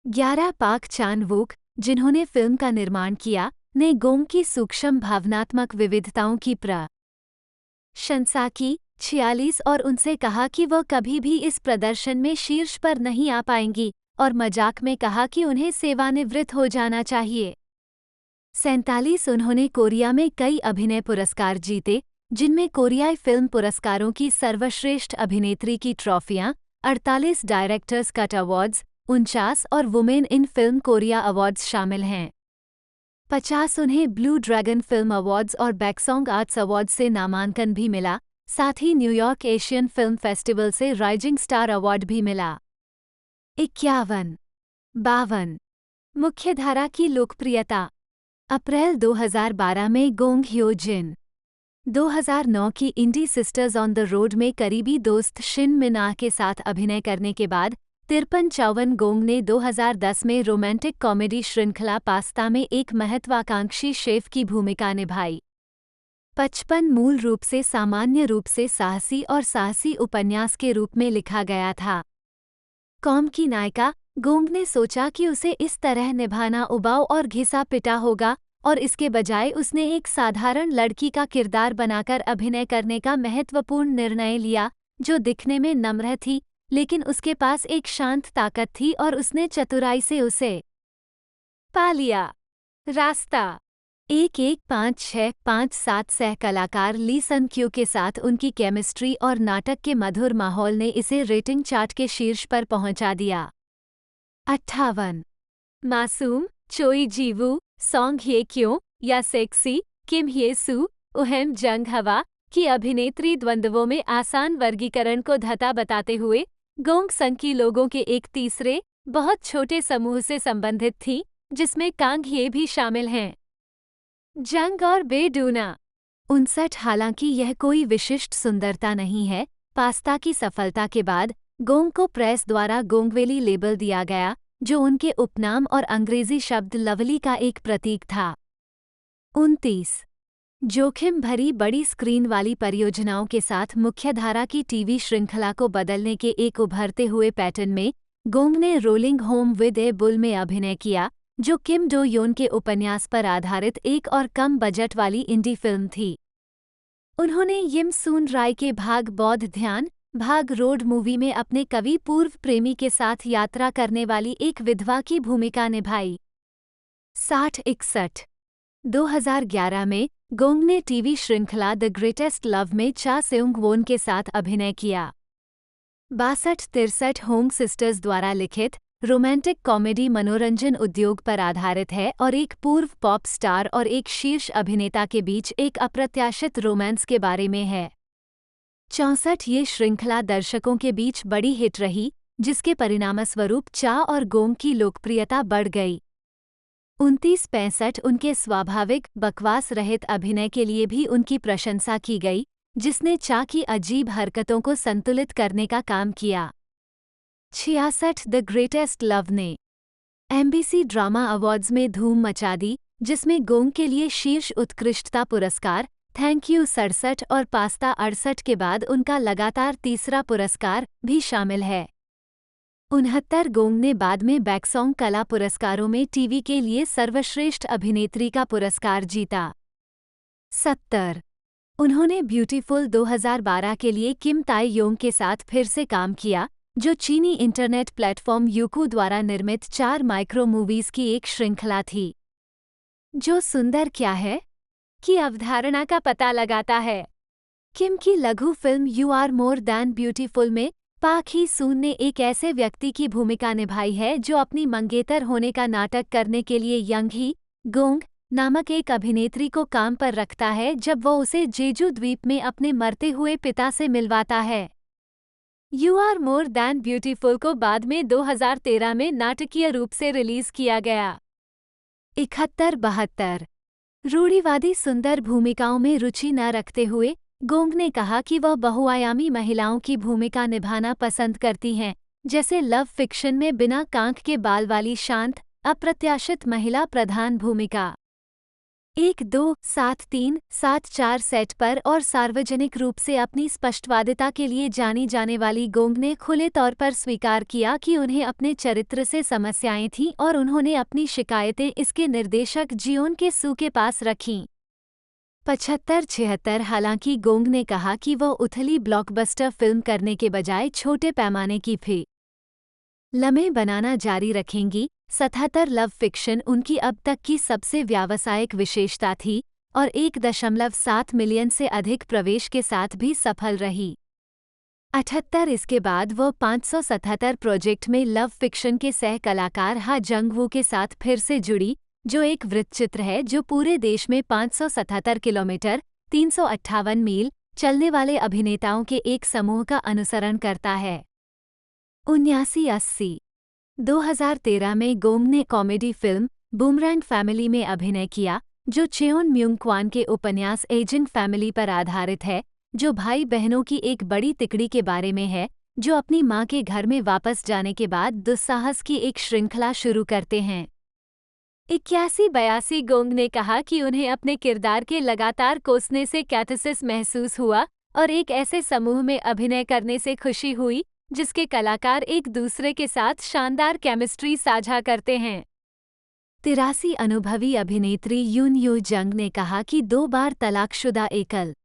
11 पाक चान वूक, जिन्होंने फिल्म का निर्माण किया, ने गोंग की सूक्ष्म भावनात्मक विविधताओं की प्रशंसा की, 46 और उनसे कहा कि वह कभी भी इस प्रदर्शन में शीर्ष पर नहीं आ पाएंगी, और मजाक में कहा कि उन्हें सेवानिवृत्त हो जाना चाहिए। 47 उन्होंने कोरिया में कई अभिनय पुरस्कार जीते, जिनमें कोरियाई फिल्म पुरस्कारों की सर्वश्रेष्ठ अभिनेत्री की ट्रॉफियां, 48 डायरेक्टर्स कट अवार्ड्स, 49 और women in film Korea awards शामिल हैं। 50 उन्हें ब्लू ड्रैगन फिल्म अवार्ड्स और बैकसॉन्ग आर्ट्स अवार्ड्स से नामांकन भी मिला, साथ ही न्यूयॉर्क एशियन फिल्म फेस्टिवल से राइजिंग स्टार अवार्ड भी मिला। 51-52 मुख्यधारा की लोकप्रियता। अप्रैल 2012 में गोंग ह्यो जिन 2009 की इंडी सिस्टर्स ऑन द रोड में करीबी दोस्त शिन मिना के साथ अभिनय करने के बाद 53-54 गोंग ने 2010 में रोमांटिक कॉमेडी श्रृंखला पास्ता में एक महत्वाकांक्षी शेफ की भूमिका निभाई। 55 मूल रूप से सामान्य रूप से साहसी और साहसी उपन्यास के रूप में लिखा गया था। कॉम की नायिका, गोंग ने सोचा कि उसे इस तरह निभाना उबाऊ और घिसा पिटा होगा, और इसके बजाय उसने एक साधारण लड़की का किरदार बनाकर अभिनय करने का महत्वपूर्ण निर्णय लिया, जो दिखने में नम्र थी, लेकिन उसके पास एक शांत ताकत थी और उसने चतुराई से उसे पा लिया। रास्ता 115657 सह कलाकार ली सन क्यू के साथ उनकी केमिस्ट्री और नाटक के मधुर माहौल ने इसे रेटिंग चार्ट के शीर्ष पर पहुंचा दिया। 58 मासूम, चोई जीवू, सॉन्ग ये क्यों या सेक्सी, किम ये सू, उहेम जंग हवा की अभिनेत्री द्वंद्वों में आसान वर्गीकरण को धता बताते हुए गोंग संघ की लोगों के एक तीसरे, बहुत छोटे समूह से संबंधित थी, जिसमें कांग ये भी शामिल हैं। जंग और बेडूना 59 हालांकि यह कोई विशिष्ट सुंदरता नहीं है, पास्ता की सफलता के बाद गोंग को प्रेस द्वारा गोंगवेली लेबल दिया गया, जो उनके उपनाम और अंग्रेजी शब्द लवली का एक प्रतीक था। 29 जोखिम भरी बड़ी स्क्रीन वाली परियोजनाओं के साथ मुख्यधारा की टीवी श्रृंखला को बदलने के एक उभरते हुए पैटर्न में गोंग ने rolling home with A bull में अभिनय किया, जो किम डो योन के उपन्यास पर आधारित एक और कम बजट वाली इंडी फिल्म थी। उन्होंने यिम सून राय के भाग बौद्ध ध्यान, भाग रोड मूवी में अपने कवि पूर्व प्रेमी के साथ यात्रा करने वाली एक विधवा की भूमिका निभाई। 60-61 2011 में गोंग ने टीवी श्रृंखला द ग्रेटेस्ट लव में चा सेउंग वोन के साथ अभिनय किया। 62-63 होंग सिस्टर्स द्वारा लिखित रोमांटिक कॉमेडी मनोरंजन उद्योग पर आधारित है और एक पूर्व पॉप स्टार और एक शीर्ष अभिनेता के बीच एक अप्रत्याशित रोमांस के बारे में है। 64 ये श्रृंखला दर्शकों के बीच बड़ी हिट रही, जिसके परिणामस्वरूप चा और गोंग की लोकप्रियता बढ़ गई। 29-65 उनके स्वाभाविक बकवास रहित अभिनय के लिए भी उनकी प्रशंसा की गई, जिसने चा की अजीब हरकतों को संतुलित करने का काम किया। 66 द ग्रेटेस्ट लव ने एमबीसी ड्रामा अवार्ड्स में धूम मचा दी, जिसमें गोंग के लिए शीर्ष उत्कृष्टता पुरस्कार, थैंक यू 67 और पास्ता 68 के बाद उनका लगातार तीसरा पुरस्कार भी शामिल है। 69 गोंग ने बाद में बैकसॉन्ग कला पुरस्कारों में टीवी के लिए सर्वश्रेष्ठ अभिनेत्री का पुरस्कार जीता। 70 उन्होंने ब्यूटीफुल 2012 के लिए किम ताई योंग के साथ फिर से काम किया, जो चीनी इंटरनेट प्लेटफॉर्म यूकू द्वारा निर्मित 4 माइक्रो मूवीज की एक श्रृंखला थी, जो सुंदर क्या है की अवधारणा का पता लगाता है। किम की लघु film you are more than beautiful में पाक ही सून ने एक ऐसे व्यक्ति की भूमिका निभाई है जो अपनी मंगेतर होने का नाटक करने के लिए यंग ही गोंग नामक एक अभिनेत्री को काम पर रखता है, जब वो उसे जेजू द्वीप में अपने मरते हुए पिता से मिलवाता है। You are more than beautiful को बाद में 2013 में नाटकीय रूप से रिलीज किया गया। 71-72 रूढ़िवादी सुंदर भूमिकाओं में रुचि न रखते हुए गोंग ने कहा कि वह बहुआयामी महिलाओं की भूमिका निभाना पसंद करती हैं, जैसे लव फिक्शन में बिना कांख के बाल वाली शांत, अप्रत्याशित महिला प्रधान भूमिका। 1-2-7-3-7-4 सेट पर और सार्वजनिक रूप से अपनी स्पष्टवादिता के लिए जानी जाने वाली गोंग ने खुले तौर पर स्वीकार किया कि उन्हें अपने चरित्र से समस्याएं थीं और उन्होंने अपनी शिकायतें इसके निर्देशक जियोन के सू के पास रखीं। 75-76 हालांकि गोंग ने कहा कि वह उथली ब्लॉकबस्टर फिल्म करने के बजाय छोटे पैमाने की फिल्में बनाना जारी रखेंगी। 77 लव फिक्शन उनकी अब तक की सबसे व्यावसायिक विशेषता थी और 1.7 मिलियन से अधिक प्रवेश के साथ भी सफल रही। 78 इसके बाद वह 577 प्रोजेक्ट में लव फिक्शन के सह कलाकार हा जंग-वू के साथ फिर से जुड़ी, जो एक वृत्तचित्र है जो पूरे देश में 577 किलोमीटर 358 मील चलने वाले अभिनेताओं के एक समूह का अनुसरण करता है। 79-80 2013 में गोंग ने कॉमेडी फिल्म बूमरैंग फैमिली में अभिनय किया, जो चेओन म्यूंग क्वान के उपन्यास एजेंट फैमिली पर आधारित है, जो भाई बहनों की एक बड़ी तिकड़ी के बारे में है जो अपनी मां के घर में वापस जाने के बाद दुस्साहस की एक श्रृंखला शुरू करते हैं। 81-82 गोंग ने कहा कि उन्हें अपने किरदार के लगातार कोसने से कैथेसिस महसूस हुआ और एक ऐसे समूह में अभिनय करने से खुशी हुई जिसके कलाकार एक दूसरे के साथ शानदार केमिस्ट्री साझा करते हैं। 83 अनुभवी अभिनेत्री यून यो जंग ने कहा कि 2 बार तलाकशुदा एकल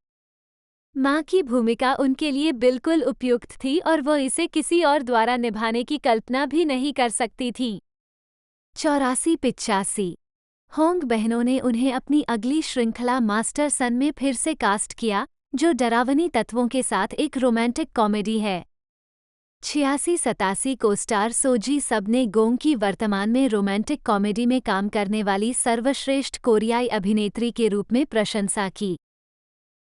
मां की भूमिका उनके लिए बिल्कुल उपयुक्त थी और वह इसे किसी और द्वारा निभाने की कल्पना भी नहीं कर सकती थी। 84-85 होंग बहनों ने उन्हें अपनी अगली श्रृंखला मास्टर सन में फिर से कास्ट किया, जो डरावनी तत्वों के साथ एक रोमांटिक कॉमेडी है। 86-87 को स्टार सोजी सब ने गोंग की वर्तमान में रोमांटिक कॉमेडी में काम करने वाली सर्वश्रेष्ठ कोरियाई अभिनेत्री के रूप में प्रशंसा की।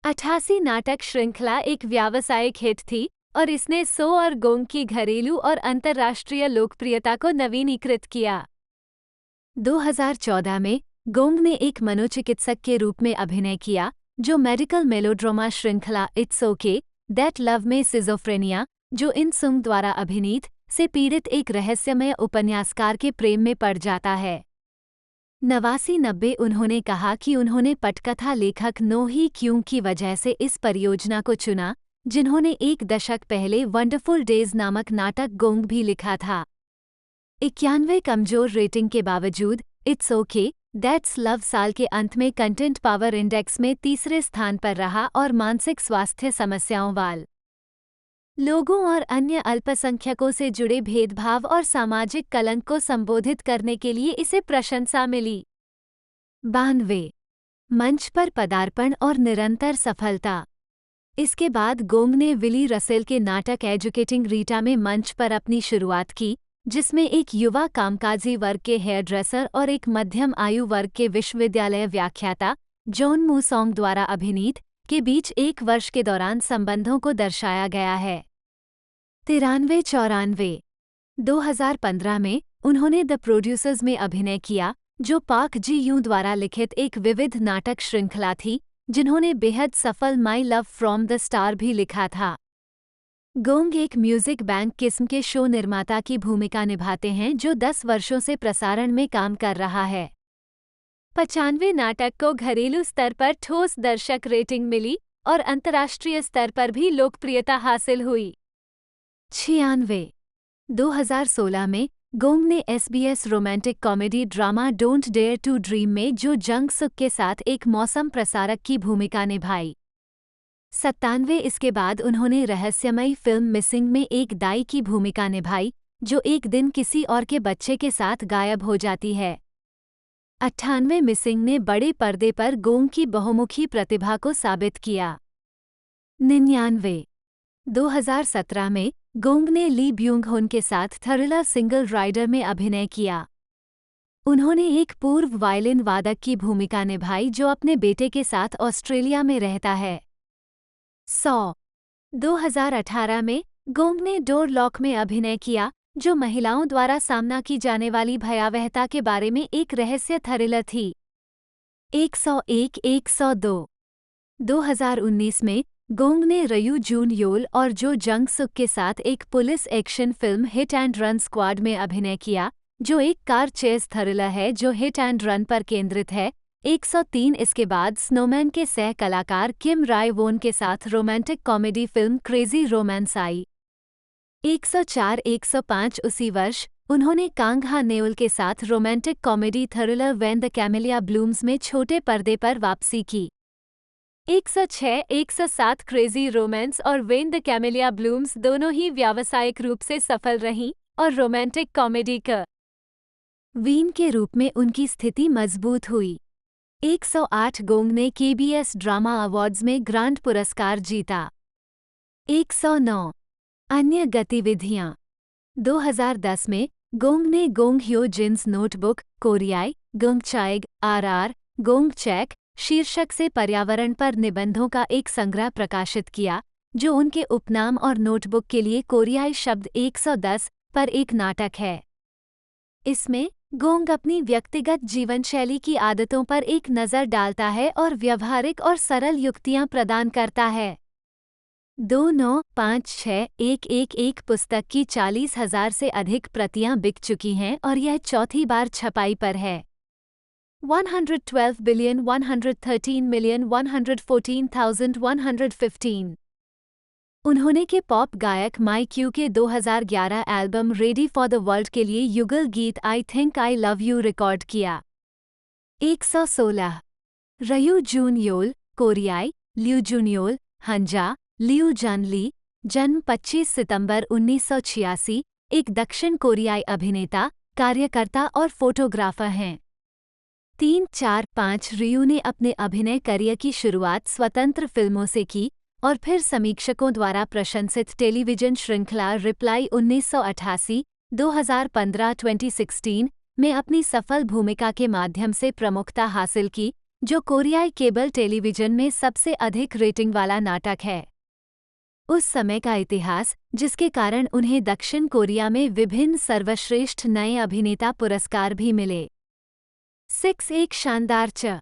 88 नाटक श्रृंखला एक व्यावसायिक हिट थी और इसने सो और गोंग की घरेलू और अंतर्राष्ट्रीय लोकप्रियता को नवीनीकृत किया। 2014 में गोंग ने एक मनोचिकित्सक के रूप में अभिनय किया, जो मेडिकल मेलोड्रामा श्रृंखला इट्स ओके दैट लव में सिजोफ्रेनिया, जो इन सुंग द्वारा अभिनीत से पीड़ित एक रहस्यमय उपन्यासकार के प्रेम में पड़ जाता है। 89-90 उन्होंने कहा कि उन्होंने पटकथा लेखक नो ही क्यों की वजह से इस परियोजना को चुना, जिन्होंने 1 दशक पहले वंडरफुल डेज नामक नाटक गोंग भी लिखा था। 91 कमजोर रेटिंग के बावजूद इट्स ओके दैट्स लव साल के अंत में कंटेंट पावर इंडेक्स में तीसरे स्थान पर रहा और मानसिक स्वास्थ्य समस्याओं वाले लोगों और अन्य अल्पसंख्यकों से जुड़े भेदभाव और सामाजिक कलंक को संबोधित करने के लिए इसे प्रशंसा मिली। 92 मंच पर पदार्पण और निरंतर सफलता। इसके बाद गोंग ने विली रसेल के नाटक एजुकेटिंग रीटा में मंच पर अपनी शुरुआत की, जिसमें एक युवा कामकाजी वर्ग के हेयर ड्रेसर और एक मध्यम आयु वर्ग के विश्वविद्यालय व्याख्याता जॉन मूसोंग द्वारा अभिनीत के बीच 1 वर्ष के दौरान संबंधों को दर्शाया गया है। 93-94 2015 में उन्होंने द प्रोड्यूसर्स में अभिनय किया, जो पाक जी यूं द्वारा लिखित एक विविध नाटक श्रृंखला थी, जिन्होंने बेहद सफल my love from the star भी लिखा था। गोंग एक म्यूजिक बैंक किस्म के शो निर्माता की भूमिका निभाते हैं जो 10 वर्षों से प्रसारण में काम कर रहा है। 95 नाटक को घरेलू स्तर पर ठोस दर्शक रेटिंग मिली और अंतर्राष्ट्रीय स्तर पर भी लोकप्रियता हासिल हुई। 96 2016 में गोंग ने SBS romantic comedy drama don't dare to dream में जो जंग सुक के साथ एक मौसम प्रसारक की भूमिका निभाई। 97 इसके बाद उन्होंने रहस्यमयी फिल्म मिसिंग में एक दाई की भूमिका निभाई, जो एक दिन किसी और के बच्चे के साथ गायब हो जाती है। 98 मिसिंग ने बड़े पर्दे पर गोंग की बहुमुखी प्रतिभा को साबित किया। 99 2017 में गोंग ने ली ब्यूंग हुन के साथ थ्रिलर सिंगल राइडर में अभिनय किया। उन्होंने एक पूर्व वायलिन वादक की भूमिका निभाई जो अपने बेटे के साथ ऑस्ट्रेलिया में रहता है। 100 2018 में गोंग ने डोर लॉक में अभिनय किया, जो महिलाओं द्वारा सामना की जाने वाली भयावहता के बारे में एक रहस्य थ्रिलर थी। 101-102 2019 में गोंग ने रयू जून योल और जो जंग सुक के साथ एक police action film hit and run squad में अभिनय किया, जो एक कार चेज थ्रिलर है जो हिट एंड रन पर केंद्रित है। 103 इसके बाद स्नोमैन के सह कलाकार किम राय वोन के साथ romantic comedy film crazy romance आई। 104-105 उसी वर्ष उन्होंने कांग हा नेओल के साथ romantic comedy thriller when the camellia blooms में छोटे पर्दे पर वापसी की। 106-107 क्रेजी रोमांस और व्हेन द कैमेलिया ब्लूम्स दोनों ही व्यावसायिक रूप से सफल रहीं और रोमांटिक कॉमेडी वीन के रूप में उनकी स्थिति मजबूत हुई। 108 गोंग ने KBS ड्रामा अवार्ड्स में ग्रांड पुरस्कार जीता। 109 अन्य गतिविधियां 2010 में गोंग ने गोंग ह्यो जिन्स नोटबुक कोरियाई गोंग चाएग RR गोंग चेक शीर्षक से पर्यावरण पर निबंधों का एक संग्रह प्रकाशित किया, जो उनके उपनाम और नोटबुक के लिए कोरियाई शब्द 110 पर एक नाटक है। इसमें गोंग अपनी व्यक्तिगत जीवनशैली की आदतों पर एक नज़र डालता है और व्यवहारिक और सरल युक्तियां प्रदान करता है। 2956-111 पुस्तक की 40,000 से अधिक प्रतियां बिक चुकी हैं और यह चौथी बार छपाई पर है। 112,113,114,115 उन्होंने के पॉप गायक माई क्यू के 2011 album ready for the world के लिए युगल गीत I think I love you record किया। 116 रयू जून योल कोरियाई लियू जूनयोल हंजा लियू जानली जन्म 25 सितंबर 1986 एक दक्षिण कोरियाई अभिनेता, कार्यकर्ता और फोटोग्राफर हैं। 3-4-5 रियू ने अपने अभिनय करियर की शुरुआत स्वतंत्र फिल्मों से की और फिर समीक्षकों द्वारा प्रशंसित टेलीविजन श्रृंखला रिप्लाई 1988, 2015-2016 में अपनी सफल भूमिका के माध्यम से प्रमुखता हासिल की, जो कोरियाई केबल टेलीविजन में सबसे अधिक रेटिंग वाला नाटक है। उस समय का इतिहास, जिसके कारण उन्हें दक्षिण कोरिया में विभिन्न सर्वश्रेष्ठ नए अभिनेता पुरस्कार भी मिले। 6 एक शानदार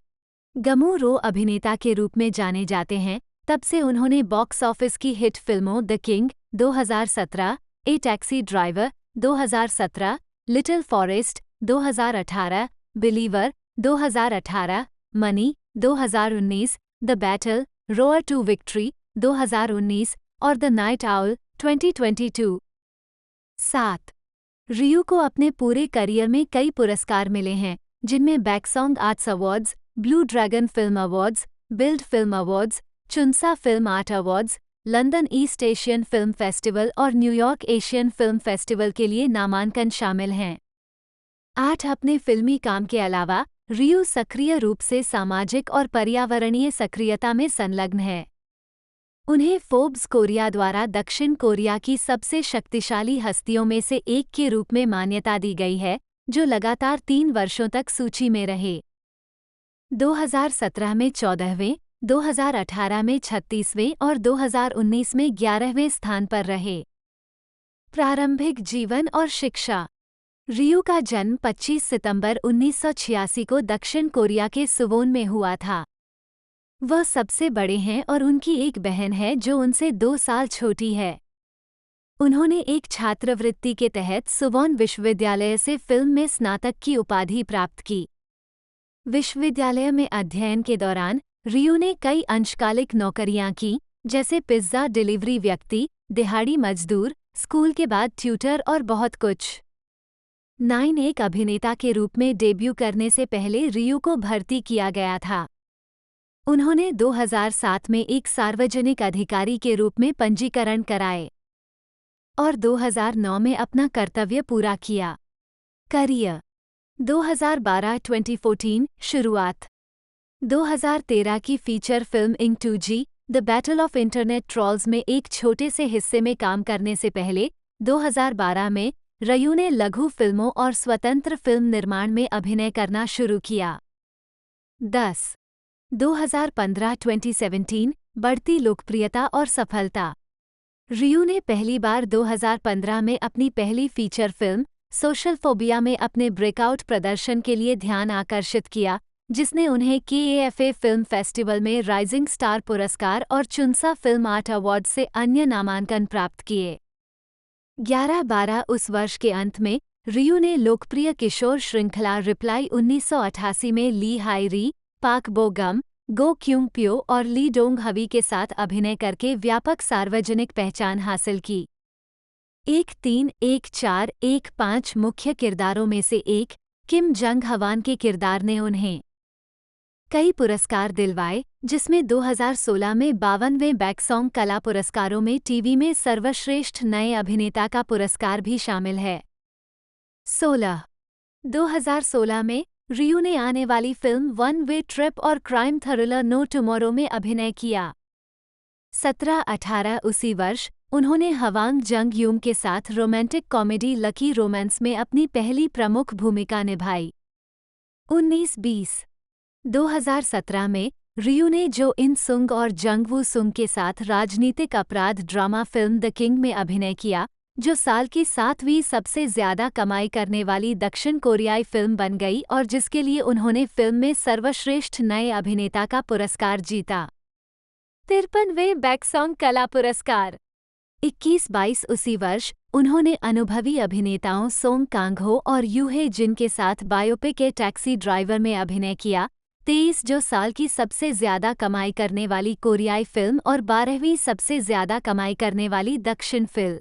गमू रो अभिनेता के रूप में जाने जाते हैं। तब से उन्होंने बॉक्स ऑफिस की हिट फिल्मों the king 2017, a taxi driver 2017, little forest 2018, believer 2018, money 2019, the battle roar to victory 2019 और द नाइट आउल 2022। 7 रियू को अपने पूरे करियर में कई पुरस्कार मिले हैं, जिनमें Baeksang arts awards, Blue Dragon film awards, Buil film awards, Chunsa film art awards, London East Asian film festival और न्यूयॉर्क एशियन फिल्म फेस्टिवल के लिए नामांकन शामिल हैं। 8 अपने फिल्मी काम के अलावा रियू सक्रिय रूप से सामाजिक और पर्यावरणीय सक्रियता में संलग्न है। उन्हें फोर्ब्स कोरिया द्वारा दक्षिण कोरिया की सबसे शक्तिशाली हस्तियों में से एक के रूप में मान्यता दी गई है, जो लगातार 3 वर्षों तक सूची में रहे। 2017 में 14वें, 2018 में 36वें और 2019 में 11वें स्थान पर रहे। प्रारंभिक जीवन और शिक्षा। रियू का जन्म 25 सितंबर 1986 को दक्षिण कोरिया के सुवोन में हुआ था। वह सबसे बड़े हैं और उनकी एक बहन है जो उनसे 2 साल छोटी है। उन्होंने एक छात्रवृत्ति के तहत सुवोन विश्वविद्यालय से फिल्म में स्नातक की उपाधि प्राप्त की। विश्वविद्यालय में अध्ययन के दौरान रियू ने कई अंशकालिक नौकरियां की, जैसे पिज्जा डिलीवरी व्यक्ति, दिहाड़ी मजदूर, स्कूल के बाद ट्यूटर और बहुत कुछ। 9 एक अभिनेता के रूप में डेब्यू करने से पहले रियू को भर्ती किया गया था। उन्होंने 2007 में एक सार्वजनिक अधिकारी के रूप में पंजीकरण कराए और 2009 में अपना कर्तव्य पूरा किया। करियर 2012-2014 शुरुआत 2013 की फीचर फिल्म इंग 2G the battle of internet trolls में एक छोटे से हिस्से में काम करने से पहले 2012 में रियू ने लघु फिल्मों और स्वतंत्र फिल्म निर्माण में अभिनय करना शुरू किया। 2015-2017 बढ़ती लोकप्रियता और सफलता। रियू ने पहली बार 2015 में अपनी पहली फीचर फिल्म सोशल फोबिया में अपने ब्रेकआउट प्रदर्शन के लिए ध्यान आकर्षित किया, जिसने उन्हें KAFA फिल्म फेस्टिवल में राइजिंग स्टार पुरस्कार और चुनसा फिल्म आर्ट अवार्ड से अन्य नामांकन प्राप्त किए। 11-12 उस वर्ष के अंत में रियू ने लोकप्रिय किशोर श्रृंखला रिप्लाई 1988 में ली हाई री, पाक बो गम, गो क्यूंग प्यो और ली डोंग हवी के साथ अभिनय करके व्यापक सार्वजनिक पहचान हासिल की। 1-3-1-4-1-5 मुख्य किरदारों में से एक, किम जंग हवान के किरदार ने उन्हें कई पुरस्कार दिलवाए, जिसमें 2016 में 52वें बैकसॉन्ग कला पुरस्कारों में टीवी में सर्वश्रेष्ठ नए अभिनेता का पुरस्कार भी शामिल है। 2016 में रियू ने आने वाली फिल्म वन वे ट्रिप और क्राइम थ्रिलर नो टुमारो में अभिनय किया। 17-18 उसी वर्ष उन्होंने हवांग जंग यूम के साथ रोमांटिक कॉमेडी लकी रोमांस में अपनी पहली प्रमुख भूमिका निभाई। 19-20 2017 में रियू ने जो इन सुंग और जंगवू सुंग के साथ राजनीतिक अपराध ड्रामा फिल्म द किंग में अभिनय किया, जो साल की 7वीं सबसे ज्यादा कमाई करने वाली दक्षिण कोरियाई फिल्म बन गई और जिसके लिए उन्होंने फिल्म में सर्वश्रेष्ठ नए अभिनेता का पुरस्कार जीता। 53वें बैकसॉन्ग कला पुरस्कार। 21-22 उसी वर्ष उन्होंने अनुभवी अभिनेताओं सोंग कांग-हो और यूहे जिन के साथ बायोपिक ए टैक्सी ड्राइवर में अभिनय किया। 23 जो साल की सबसे ज्यादा कमाई करने वाली कोरियाई फिल्म और 12वीं सबसे ज्यादा कमाई करने वाली दक्षिण फिल्म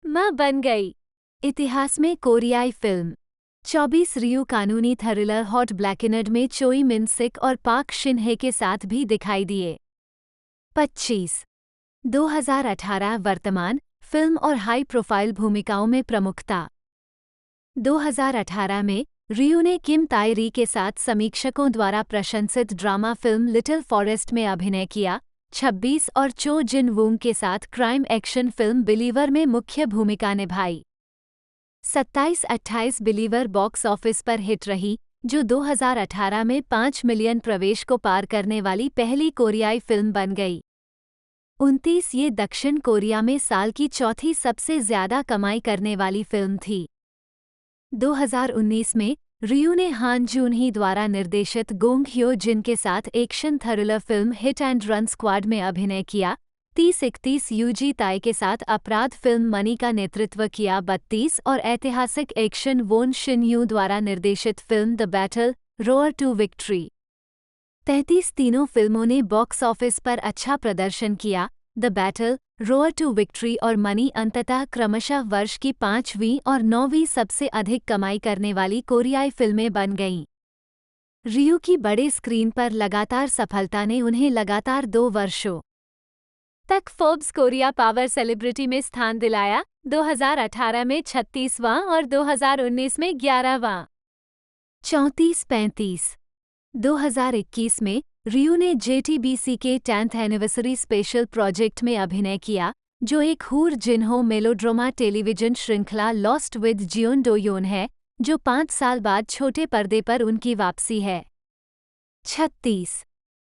मां बन गई। इतिहास में कोरियाई फिल्म। 24 रियू कानूनी थ्रिलर हॉट ब्लैकनेड में चोई मिन सिक और पाक शिन हे के साथ भी दिखाई दिए। 25 2018 वर्तमान फिल्म और हाई प्रोफाइल भूमिकाओं में प्रमुखता। 2018 में रियू ने किम ताई री के साथ समीक्षकों द्वारा प्रशंसित ड्रामा फिल्म लिटिल फॉरेस्ट में अभिनय किया। 26 और चो जिन वूंग के साथ क्राइम एक्शन फिल्म बिलीवर में मुख्य भूमिका निभाई। 27-28 बिलीवर बॉक्स ऑफिस पर हिट रही, जो 2018 में 5 मिलियन प्रवेश को पार करने वाली पहली कोरियाई फिल्म बन गई। 29 ये दक्षिण कोरिया में साल की चौथी सबसे ज्यादा कमाई करने वाली फिल्म थी। 2019 में रियू ने हान जून ही द्वारा निर्देशित गोंग ह्यो जिन के साथ action thriller film hit and run squad में अभिनय किया। 30-31 यूजी ताई के साथ अपराध फिल्म मनी का नेतृत्व किया। 32 और ऐतिहासिक एक्शन वोन शिन यू द्वारा निर्देशित film the battle roar to victory. 33 तीनों फिल्मों ने बॉक्स ऑफिस पर अच्छा प्रदर्शन किया। The battle, roar to victory और मनी अंततः क्रमशः वर्ष की 5वीं और 9वीं सबसे अधिक कमाई करने वाली कोरियाई फिल्में बन गईं। रियू की बड़े स्क्रीन पर लगातार सफलता ने उन्हें लगातार 2 वर्षों तक फोर्ब्स कोरिया पावर सेलिब्रिटी में स्थान दिलाया। 2018 में 36वां और 2019 में 11वां। 34-35 2021 में रियू ने JTBC के 10th एनिवर्सरी स्पेशल प्रोजेक्ट में अभिनय किया, जो एक हूर जिन्हो मेलोड्रामा टेलीविजन श्रृंखला लॉस्ट विद जियोन डो योन है, जो 5 साल बाद छोटे पर्दे पर उनकी वापसी है। 36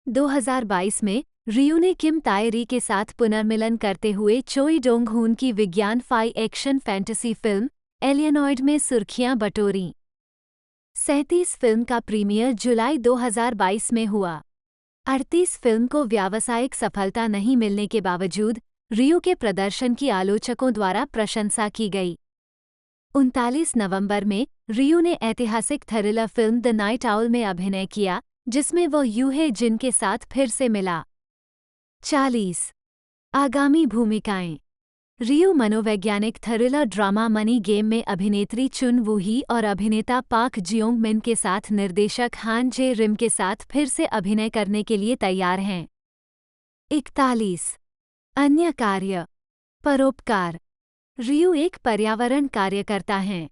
2022 में रियू ने किम ताए-री के साथ पुनर्मिलन करते हुए चोई डोंग-होon की विज्ञान फाई एक्शन फैंटेसी फिल्म एलियनॉइड में सुर्खियां बटोरीं। 37 फिल्म का प्रीमियर जुलाई 2022 में हुआ। 38 फिल्म को व्यावसायिक सफलता नहीं मिलने के बावजूद रियू के प्रदर्शन की आलोचकों द्वारा प्रशंसा की गई। 39 नवंबर में रियू ने ऐतिहासिक thriller film the night owl में अभिनय किया, जिसमें वो यूहे जिन के साथ फिर से मिला। 40 आगामी भूमिकाएं। रियू मनोवैज्ञानिक थ्रिलर ड्रामा मनी गेम में अभिनेत्री चुन वू ही और अभिनेता पाक जियोंग मिन के साथ निर्देशक हान जे रिम के साथ फिर से अभिनय करने के लिए तैयार हैं। 41 अन्य कार्य। परोपकार। रियू एक पर्यावरण कार्यकर्ता हैं।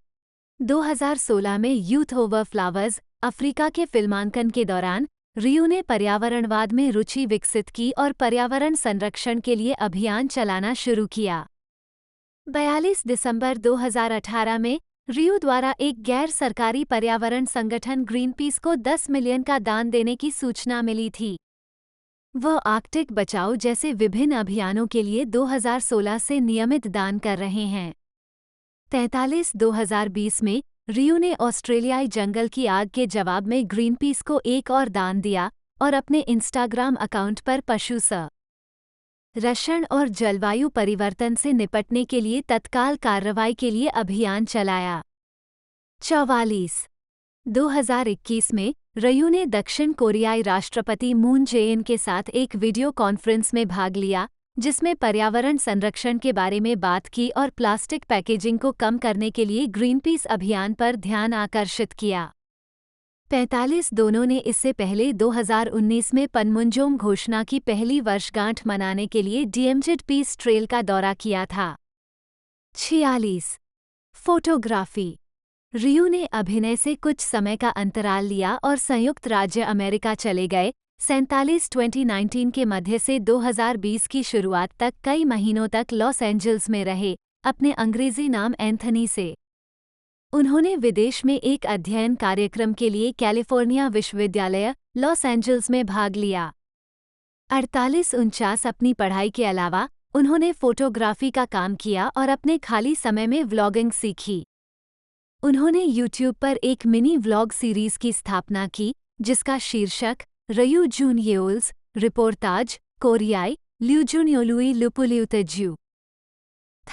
2016 में यूथ ओवर फ्लावर्स अफ्रीका के फिल्मांकन के दौरान रियू ने पर्यावरणवाद में रुचि विकसित की और पर्यावरण संरक्षण के लिए अभियान चलाना शुरू किया। 42 दिसंबर 2018 में रियू द्वारा एक गैर सरकारी पर्यावरण संगठन ग्रीनपीस को 10 मिलियन का दान देने की सूचना मिली थी। वह आर्कटिक बचाओ जैसे विभिन्न अभियानों के लिए 2016 से नियमित दान कर रहे हैं। 43 2020 में रियू ने ऑस्ट्रेलियाई जंगल की आग के जवाब में ग्रीनपीस को एक और दान दिया और अपने इंस्टाग्राम अकाउंट पर पशु संरक्षण और जलवायु परिवर्तन से निपटने के लिए तत्काल कार्रवाई के लिए अभियान चलाया। 44 2021 में रियू ने दक्षिण कोरियाई राष्ट्रपति मून जे-इन के साथ एक वीडियो कॉन्फ्रेंस में भाग लिया, जिसमें पर्यावरण संरक्षण के बारे में बात की और प्लास्टिक पैकेजिंग को कम करने के लिए ग्रीनपीस अभियान पर ध्यान आकर्षित किया। 45 दोनों ने इससे पहले 2019 में पनमुंजोम घोषणा की पहली वर्षगांठ मनाने के लिए डीएमजेड पीस ट्रेल का दौरा किया था। 46 फोटोग्राफी। रियू ने अभिनय से कुछ समय का अंतराल लिया और संयुक्त राज्य अमेरिका चले गए। 47 2019 के मध्य से 2020 की शुरुआत तक कई महीनों तक लॉस एंजल्स में रहे, अपने अंग्रेजी नाम एंथनी से। उन्होंने विदेश में एक अध्ययन कार्यक्रम के लिए कैलिफोर्निया विश्वविद्यालय, लॉस एंजल्स में भाग लिया। 48-49 अपनी पढ़ाई के अलावा उन्होंने फोटोग्राफी का काम किया और अपने खाली समय में व्लॉगिंग सीखी। उन्होंने यूट्यूब पर एक मिनी व्लॉग सीरीज की स्थापना की, जिसका शीर्षक रियू जूनियोल्स रिपोर्टाज कोरियाई ल्यूजुनियोलुई लुपुलिउतेज्यू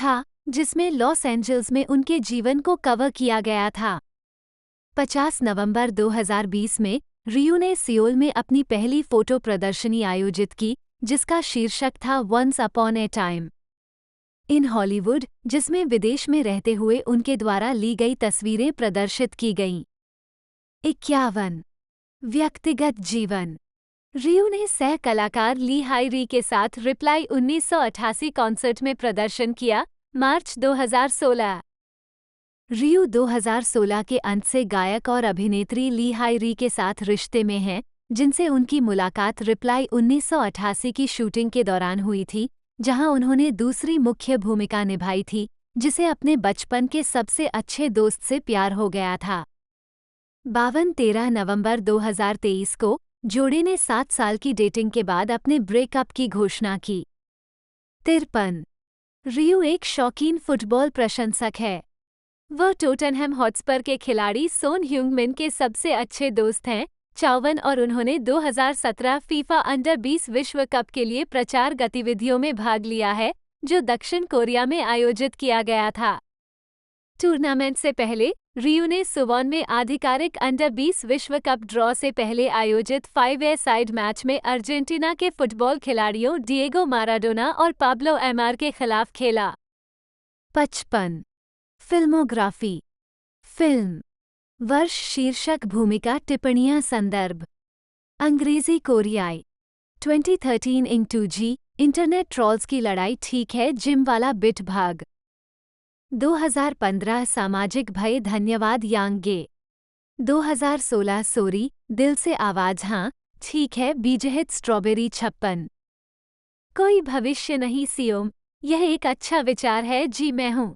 था, जिसमें लॉस एंजल्स में उनके जीवन को कवर किया गया था। 50 नवंबर 2020 में रियू ने सियोल में अपनी पहली फोटो प्रदर्शनी आयोजित की, जिसका शीर्षक था once upon a time in Hollywood, जिसमें विदेश में रहते हुए उनके द्वारा ली गई तस्वीरें प्रदर्शित की गईं। 51 व्यक्तिगत जीवन। रियू ने सह कलाकार ली हाई-री के साथ रिप्लाई 1988 कॉन्सर्ट में प्रदर्शन किया, मार्च 2016। रियू 2016 के अंत से गायक और अभिनेत्री ली हाई-री के साथ रिश्ते में हैं, जिनसे उनकी मुलाकात रिप्लाई 1988 की शूटिंग के दौरान हुई थी, जहां उन्होंने दूसरी मुख्य भूमिका निभाई थी, जिसे अपने बचपन के सबसे अच्छे दोस्त से प्यार हो गया था। 13 नवंबर 2023 को जोड़े ने 7 साल की डेटिंग के बाद अपने ब्रेकअप की घोषणा की। 53 रियू एक शौकीन फुटबॉल प्रशंसक है। वह टोटनहैम हॉटस्पर के खिलाड़ी सोन ह्यूंग-मिन के सबसे अच्छे दोस्त हैं। 54 और उन्होंने 2017 फीफा अंडर 20 विश्व कप के लिए प्रचार गतिविधियों में भाग लिया है, जो दक्षिण कोरिया में आयोजित किया गया था। टूर्नामेंट से पहले रियू ने सुवॉन में आधिकारिक अंडर 20 विश्व कप ड्रॉ से पहले आयोजित 5-a-साइड मैच में अर्जेंटीना के फुटबॉल खिलाड़ियों डिएगो माराडोना और पाब्लो एमार के खिलाफ खेला। 55 फिल्मोग्राफी। फिल्म वर्ष शीर्षक भूमिका टिप्पणियां संदर्भ अंग्रेजी कोरियाई 2013 इंग 2G इंटरनेट ट्रॉल्स की लड़ाई ठीक है जिम वाला बिट भाग 2015 सामाजिक भय धन्यवाद यांगे 2016 सोरी दिल से आवाज हाँ ठीक है बीजहित स्ट्रॉबेरी 56 कोई भविष्य नहीं सियोम यह एक अच्छा विचार है जी मैं हूँ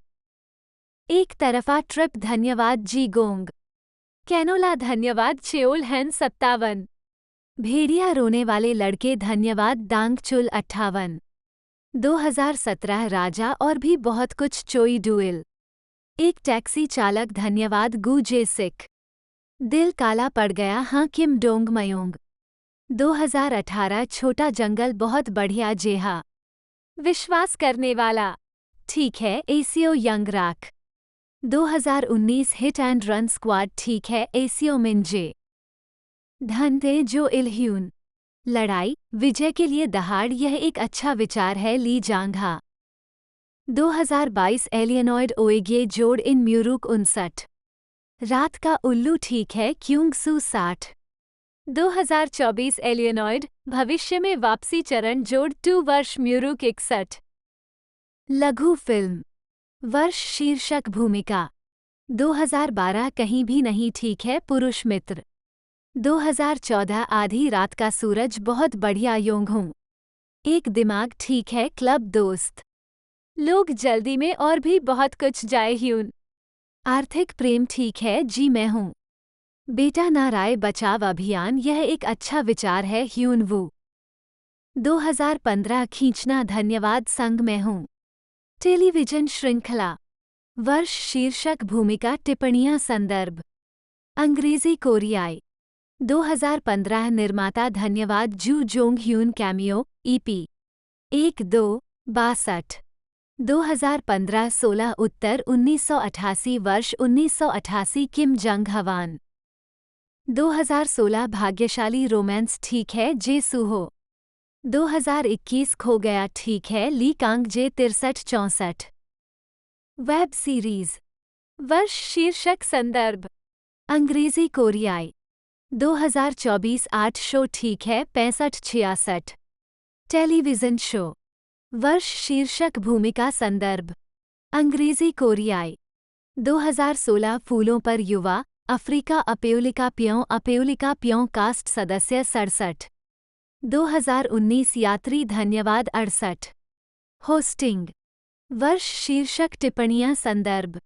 एक तरफा ट्रिप धन्यवाद जी गोंग कैनोला धन्यवाद चेओल हैन 57 भेड़िया रोने वाले लड़के धन्यवाद दांगचुल 58। 2017 राजा और भी बहुत कुछ चोई डुइल। एक टैक्सी चालक धन्यवाद गु जे सिख। दिल काला पड़ गया हाँ किम डोंग मयोंग। 2018 छोटा जंगल बहुत बढ़िया जेहा। विश्वास करने वाला ठीक है एसीओ यंग राख। 2019 हिट एंड रन स्क्वाड ठीक है एसीओ मिनजे। धन दे जो इलह्यून। लड़ाई विजय के लिए दहाड़ यह एक अच्छा विचार है ली जांघा। 2022 एलियनॉइड ओएगे जोड़ इन म्यूरुक 59। रात का उल्लू ठीक है क्यूंग सू 60। 2024 एलियनॉइड भविष्य में वापसी चरण जोड़ 2 वर्ष म्यूरुक 61। लघु फिल्म वर्ष शीर्षक भूमिका 2012 कहीं भी नहीं ठीक है पुरुष मित्र। 2014 आधी रात का सूरज बहुत बढ़िया योंग हूँ। एक दिमाग ठीक है क्लब दोस्त। लोग जल्दी में और भी बहुत कुछ जाए ह्यून। आर्थिक प्रेम ठीक है जी मैं हूँ। बेटा नाराय बचाव अभियान यह एक अच्छा विचार है ह्यून वू। 2015 खींचना धन्यवाद संग में हूँ। टेलीविजन श्रृंखला वर्ष शीर्षक भूमिका टिप्पणियाँ संदर्भ अंग्रेजी कोरियाई। 2015 निर्माता धन्यवाद जू जोंग ह्यून कैमियो ईपी 1-2-62। 2015-16 उत्तर 1988 वर्ष 1988 किम जंग हवान। 2016 भाग्यशाली रोमांस ठीक है जे सुहो। 2021 खो गया ठीक है ली कांग जे 63-64। वेब सीरीज वर्ष शीर्षक संदर्भ अंग्रेजी कोरियाई। 2024 8 शो ठीक है 65-66। टेलीविजन शो वर्ष शीर्षक भूमिका संदर्भ अंग्रेजी कोरियाई। 2016 फूलों पर युवा अफ्रीका अपेउलिका प्यों कास्ट सदस्य 67। 2019 यात्री धन्यवाद 68। होस्टिंग वर्ष शीर्षक टिप्पणियाँ संदर्भ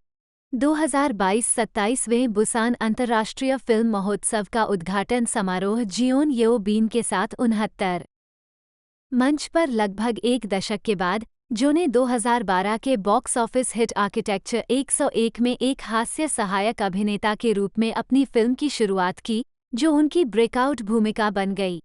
2022 27वें बुसान अंतर्राष्ट्रीय फिल्म महोत्सव का उद्घाटन समारोह जियोन येओ बीन के साथ 69। मंच पर लगभग एक दशक के बाद जो ने 2012 के बॉक्स ऑफिस हिट आर्किटेक्चर 101 में एक हास्य सहायक अभिनेता के रूप में अपनी फिल्म की शुरुआत की जो उनकी ब्रेकआउट भूमिका बन गई।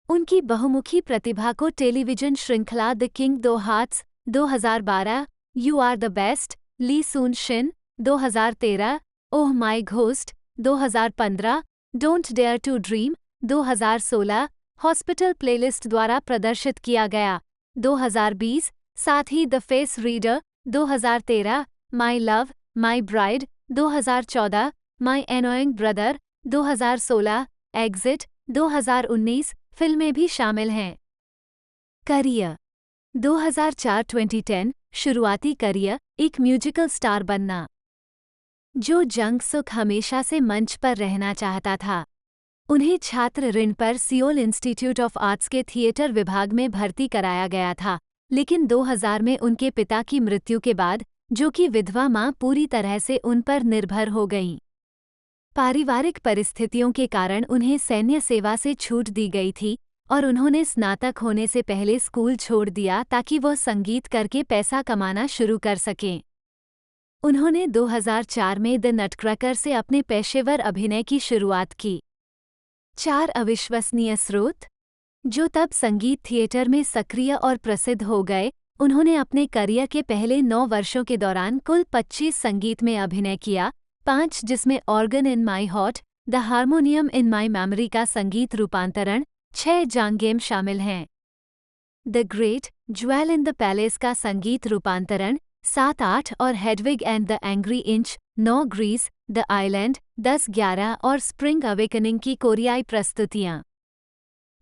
उनकी बहुमुखी प्रतिभा को टेलीविजन श्रृंखला द किंग दो hearts 2012, you are the best, Lee Soon Shin 2013, oh my ghost 2015, don't dare to dream 2016, hospital playlist द्वारा प्रदर्शित किया गया 2020, साथ ही the face reader 2013, my love my bride 2014, my annoying brother 2016, exit 2019 फिल्में भी शामिल हैं। करियर 2004-2010 शुरुआती करियर एक म्यूजिकल स्टार बनना। जो जंग सुक हमेशा से मंच पर रहना चाहता था। उन्हें छात्र ऋण पर सियोल इंस्टीट्यूट ऑफ आर्ट्स के थिएटर विभाग में भर्ती कराया गया था, लेकिन 2000 में उनके पिता की मृत्यु के बाद जो कि विधवा मां पूरी तरह से उन पर निर्भर हो गईं। पारिवारिक परिस्थितियों के कारण उन्हें सैन्य सेवा से छूट दी गई थी और उन्होंने स्नातक होने से पहले स्कूल छोड़ दिया ताकि वह संगीत करके पैसा कमाना शुरू कर सकें। उन्होंने 2004 में द नटक्रैकर से अपने पेशेवर अभिनय की शुरुआत की। 4 अविश्वसनीय स्रोत जो तब संगीत थिएटर में सक्रिय और प्रसिद्ध हो गए। उन्होंने अपने करियर के पहले 9 वर्षों के दौरान कुल 25 संगीत में अभिनय किया, 5 जिसमें organ in my heart, the harmonium in my memory का संगीत रूपांतरण, 6 जांगेम शामिल हैं। The great jewel in the palace का संगीत रूपांतरण 7-8 और Hedwig and the angry inch 9 grease, the island 10-11 और स्प्रिंग अवेकनिंग की कोरियाई प्रस्तुतियाँ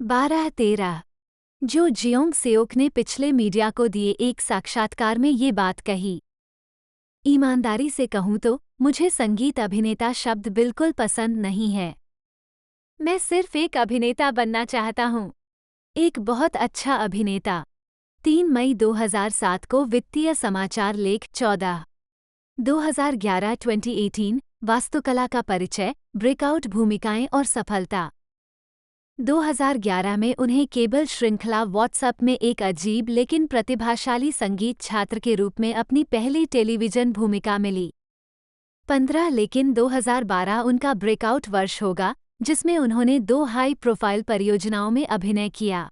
12-13। जो जियोंग सेओक ने पिछले मीडिया को दिए एक साक्षात्कार में ये बात कही। ईमानदारी से कहूँ तो मुझे संगीत अभिनेता शब्द बिल्कुल पसंद नहीं है। मैं सिर्फ एक अभिनेता बनना चाहता हूँ, एक बहुत अच्छा अभिनेता। 3 मई 2007 को वित्तीय समाचार लेख 14। 2011-2018 वास्तुकला का परिचय, ब्रेकआउट भूमिकाएं और सफलता। 2011 में उन्हें केबल श्रृंखला व्हाट्सएप में एक अजीब लेकिन प्रतिभाशाली संगीत छात्र के रूप में अपनी पहली टेलीविजन भूमिका मिली। 15 लेकिन 2012 उनका ब्रेकआउट वर्ष होगा, जिसमें उन्होंने 2 हाई प्रोफाइल परियोजनाओं में अभिनय किया।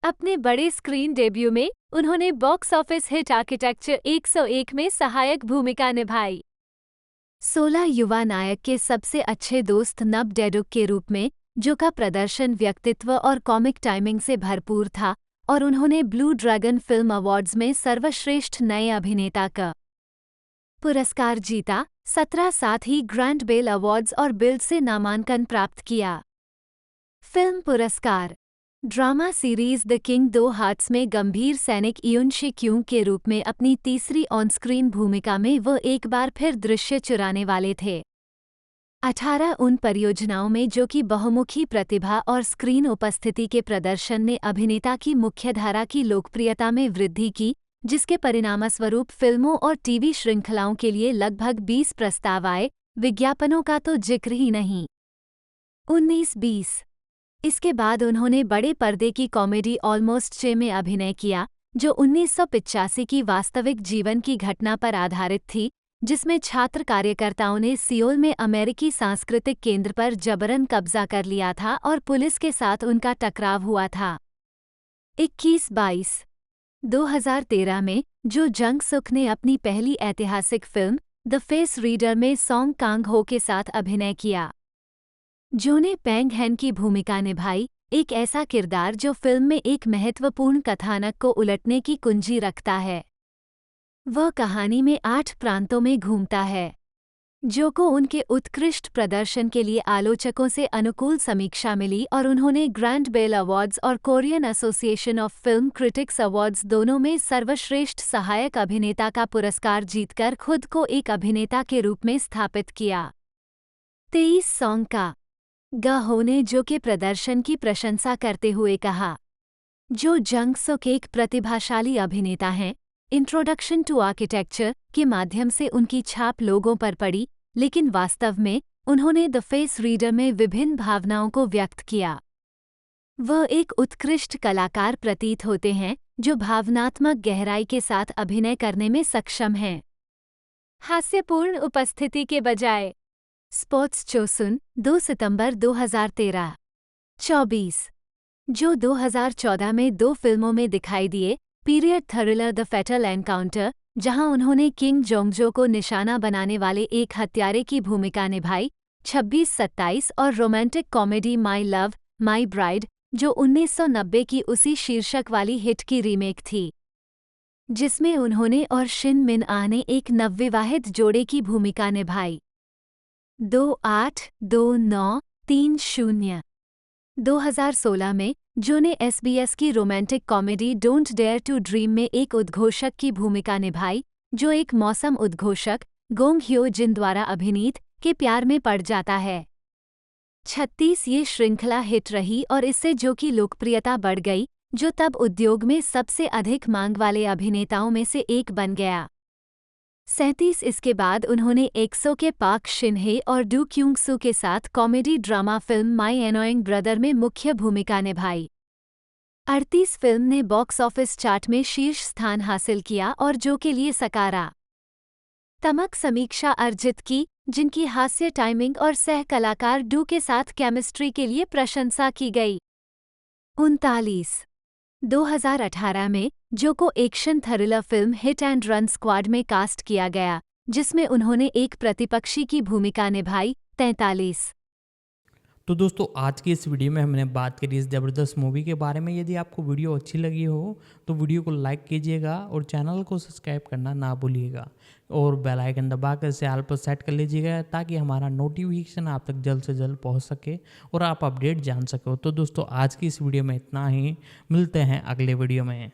अपने बड़े स्क्रीन डेब्यू में उन्होंने बॉक्स ऑफिस हिट आर्किटेक्चर 101 में सहायक भूमिका निभाई। 16 युवा नायक के सबसे अच्छे दोस्त नब डेडुक के रूप में, जो का प्रदर्शन व्यक्तित्व और कॉमिक टाइमिंग से भरपूर था, और उन्होंने ब्लू ड्रैगन फिल्म अवार्ड्स में सर्वश्रेष्ठ नए अभिनेता का पुरस्कार जीता। 17 साथ ही ग्रैंड बेल अवार्ड्स और बिल्ड से नामांकन प्राप्त किया। फिल्म पुरस्कार drama series the king 2 hearts में गंभीर सैनिक इयुन शि क्यूंग के रूप में अपनी तीसरी ऑन-स्क्रीन भूमिका में वह एक बार फिर दृश्य चुराने वाले थे। 18 उन परियोजनाओं में जो कि बहुमुखी प्रतिभा और स्क्रीन उपस्थिति के प्रदर्शन ने अभिनेता की मुख्यधारा की लोकप्रियता में वृद्धि की, जिसके परिणामस्वरूप फिल्मों और टीवी श्रृंखलाओं के लिए लगभग 20 प्रस्ताव आए, विज्ञापनों का तो जिक्र ही नहीं। 19-20 इसके बाद उन्होंने बड़े पर्दे की कॉमेडी ऑलमोस्ट चे में अभिनय किया, जो 1985 की वास्तविक जीवन की घटना पर आधारित थी, जिसमें छात्र कार्यकर्ताओं ने सियोल में अमेरिकी सांस्कृतिक केंद्र पर जबरन कब्जा कर लिया था और पुलिस के साथ उनका टकराव हुआ था। 21-22 2013 में जो जंग सुक ने अपनी पहली ऐतिहासिक फिल्म द फेस रीडर में सॉन्ग कांग हो के साथ अभिनय किया। जो ने पेंग हैन की भूमिका निभाई, एक ऐसा किरदार जो फिल्म में एक महत्वपूर्ण कथानक को उलटने की कुंजी रखता है। वह कहानी में 8 प्रांतों में घूमता है। जो को उनके उत्कृष्ट प्रदर्शन के लिए आलोचकों से अनुकूल समीक्षा मिली और उन्होंने ग्रैंड बेल अवार्ड्स और Korean association of film critics awards दोनों में सर्वश्रेष्ठ सहायक अभिनेता का पुरस्कार जीतकर खुद को एक अभिनेता के रूप में स्थापित किया। 23 सॉन्ग का ग होने जो के प्रदर्शन की प्रशंसा करते हुए कहा, जो जंग सुक एक प्रतिभाशाली अभिनेता हैं। इंट्रोडक्शन टू आर्किटेक्चर के माध्यम से उनकी छाप लोगों पर पड़ी, लेकिन वास्तव में उन्होंने द फेस रीडर में विभिन्न भावनाओं को व्यक्त किया। वह एक उत्कृष्ट कलाकार प्रतीत होते हैं, जो भावनात्मक गहराई के साथ अभिनय करने में सक्षम हैं। हास्यपूर्ण उपस्थिति के बजाय स्पोर्ट्स चोसुन 2 सितंबर 2013। 24 जो 2014 में 2 फिल्मों में दिखाई दिए, period thriller the fatal encounter, जहां उन्होंने किंग जोंगजो को निशाना बनाने वाले एक हत्यारे की भूमिका निभाई, 26-27 और romantic comedy my love my bride, जो 1990 की उसी शीर्षक वाली हिट की रीमेक थी, जिसमें उन्होंने और शिन मिन आ ने एक नवविवाहित जोड़े की भूमिका निभाई। 28-29-30 2016 में जो ने SBS की romantic comedy don't dare to dream में एक उद्घोषक की भूमिका निभाई, जो एक मौसम उद्घोषक गोंग ह्यो जिन द्वारा अभिनीत के प्यार में पड़ जाता है। 36 ये श्रृंखला हिट रही और इससे जो की लोकप्रियता बढ़ गई, जो तब उद्योग में सबसे अधिक मांग वाले अभिनेताओं में से एक बन गया। 37 इसके बाद उन्होंने एक्सो के पार्क शिन-हे और डू क्यूंग सू के साथ कॉमेडी ड्रामा फिल्म माई एनोइंग ब्रदर में मुख्य भूमिका निभाई। 38 फिल्म ने बॉक्स ऑफिस चार्ट में शीर्ष स्थान हासिल किया और जो के लिए सकारात्मक समीक्षा अर्जित की, जिनकी हास्य टाइमिंग और सह कलाकार डू के साथ केमिस्ट्री के लिए प्रशंसा की गई। 39 2018 में जो को action thriller film hit and run squad में कास्ट किया गया, जिसमें उन्होंने एक प्रतिपक्षी की भूमिका निभाई। 43 तो दोस्तों आज की इस वीडियो में हमने बात करी इस ज़बरदस्त मूवी के बारे में। यदि आपको वीडियो अच्छी लगी हो तो वीडियो को लाइक कीजिएगा और चैनल को सब्सक्राइब करना ना भूलिएगा और बेल आइकन दबाकर इसे ऑल पर सेट कर लीजिएगा, ताकि हमारा नोटिफिकेशन आप तक जल्द से जल्द पहुंच सके और आप अपडेट जान सको। तो दोस्तों आज की इस वीडियो में इतना ही, मिलते हैं अगले वीडियो में।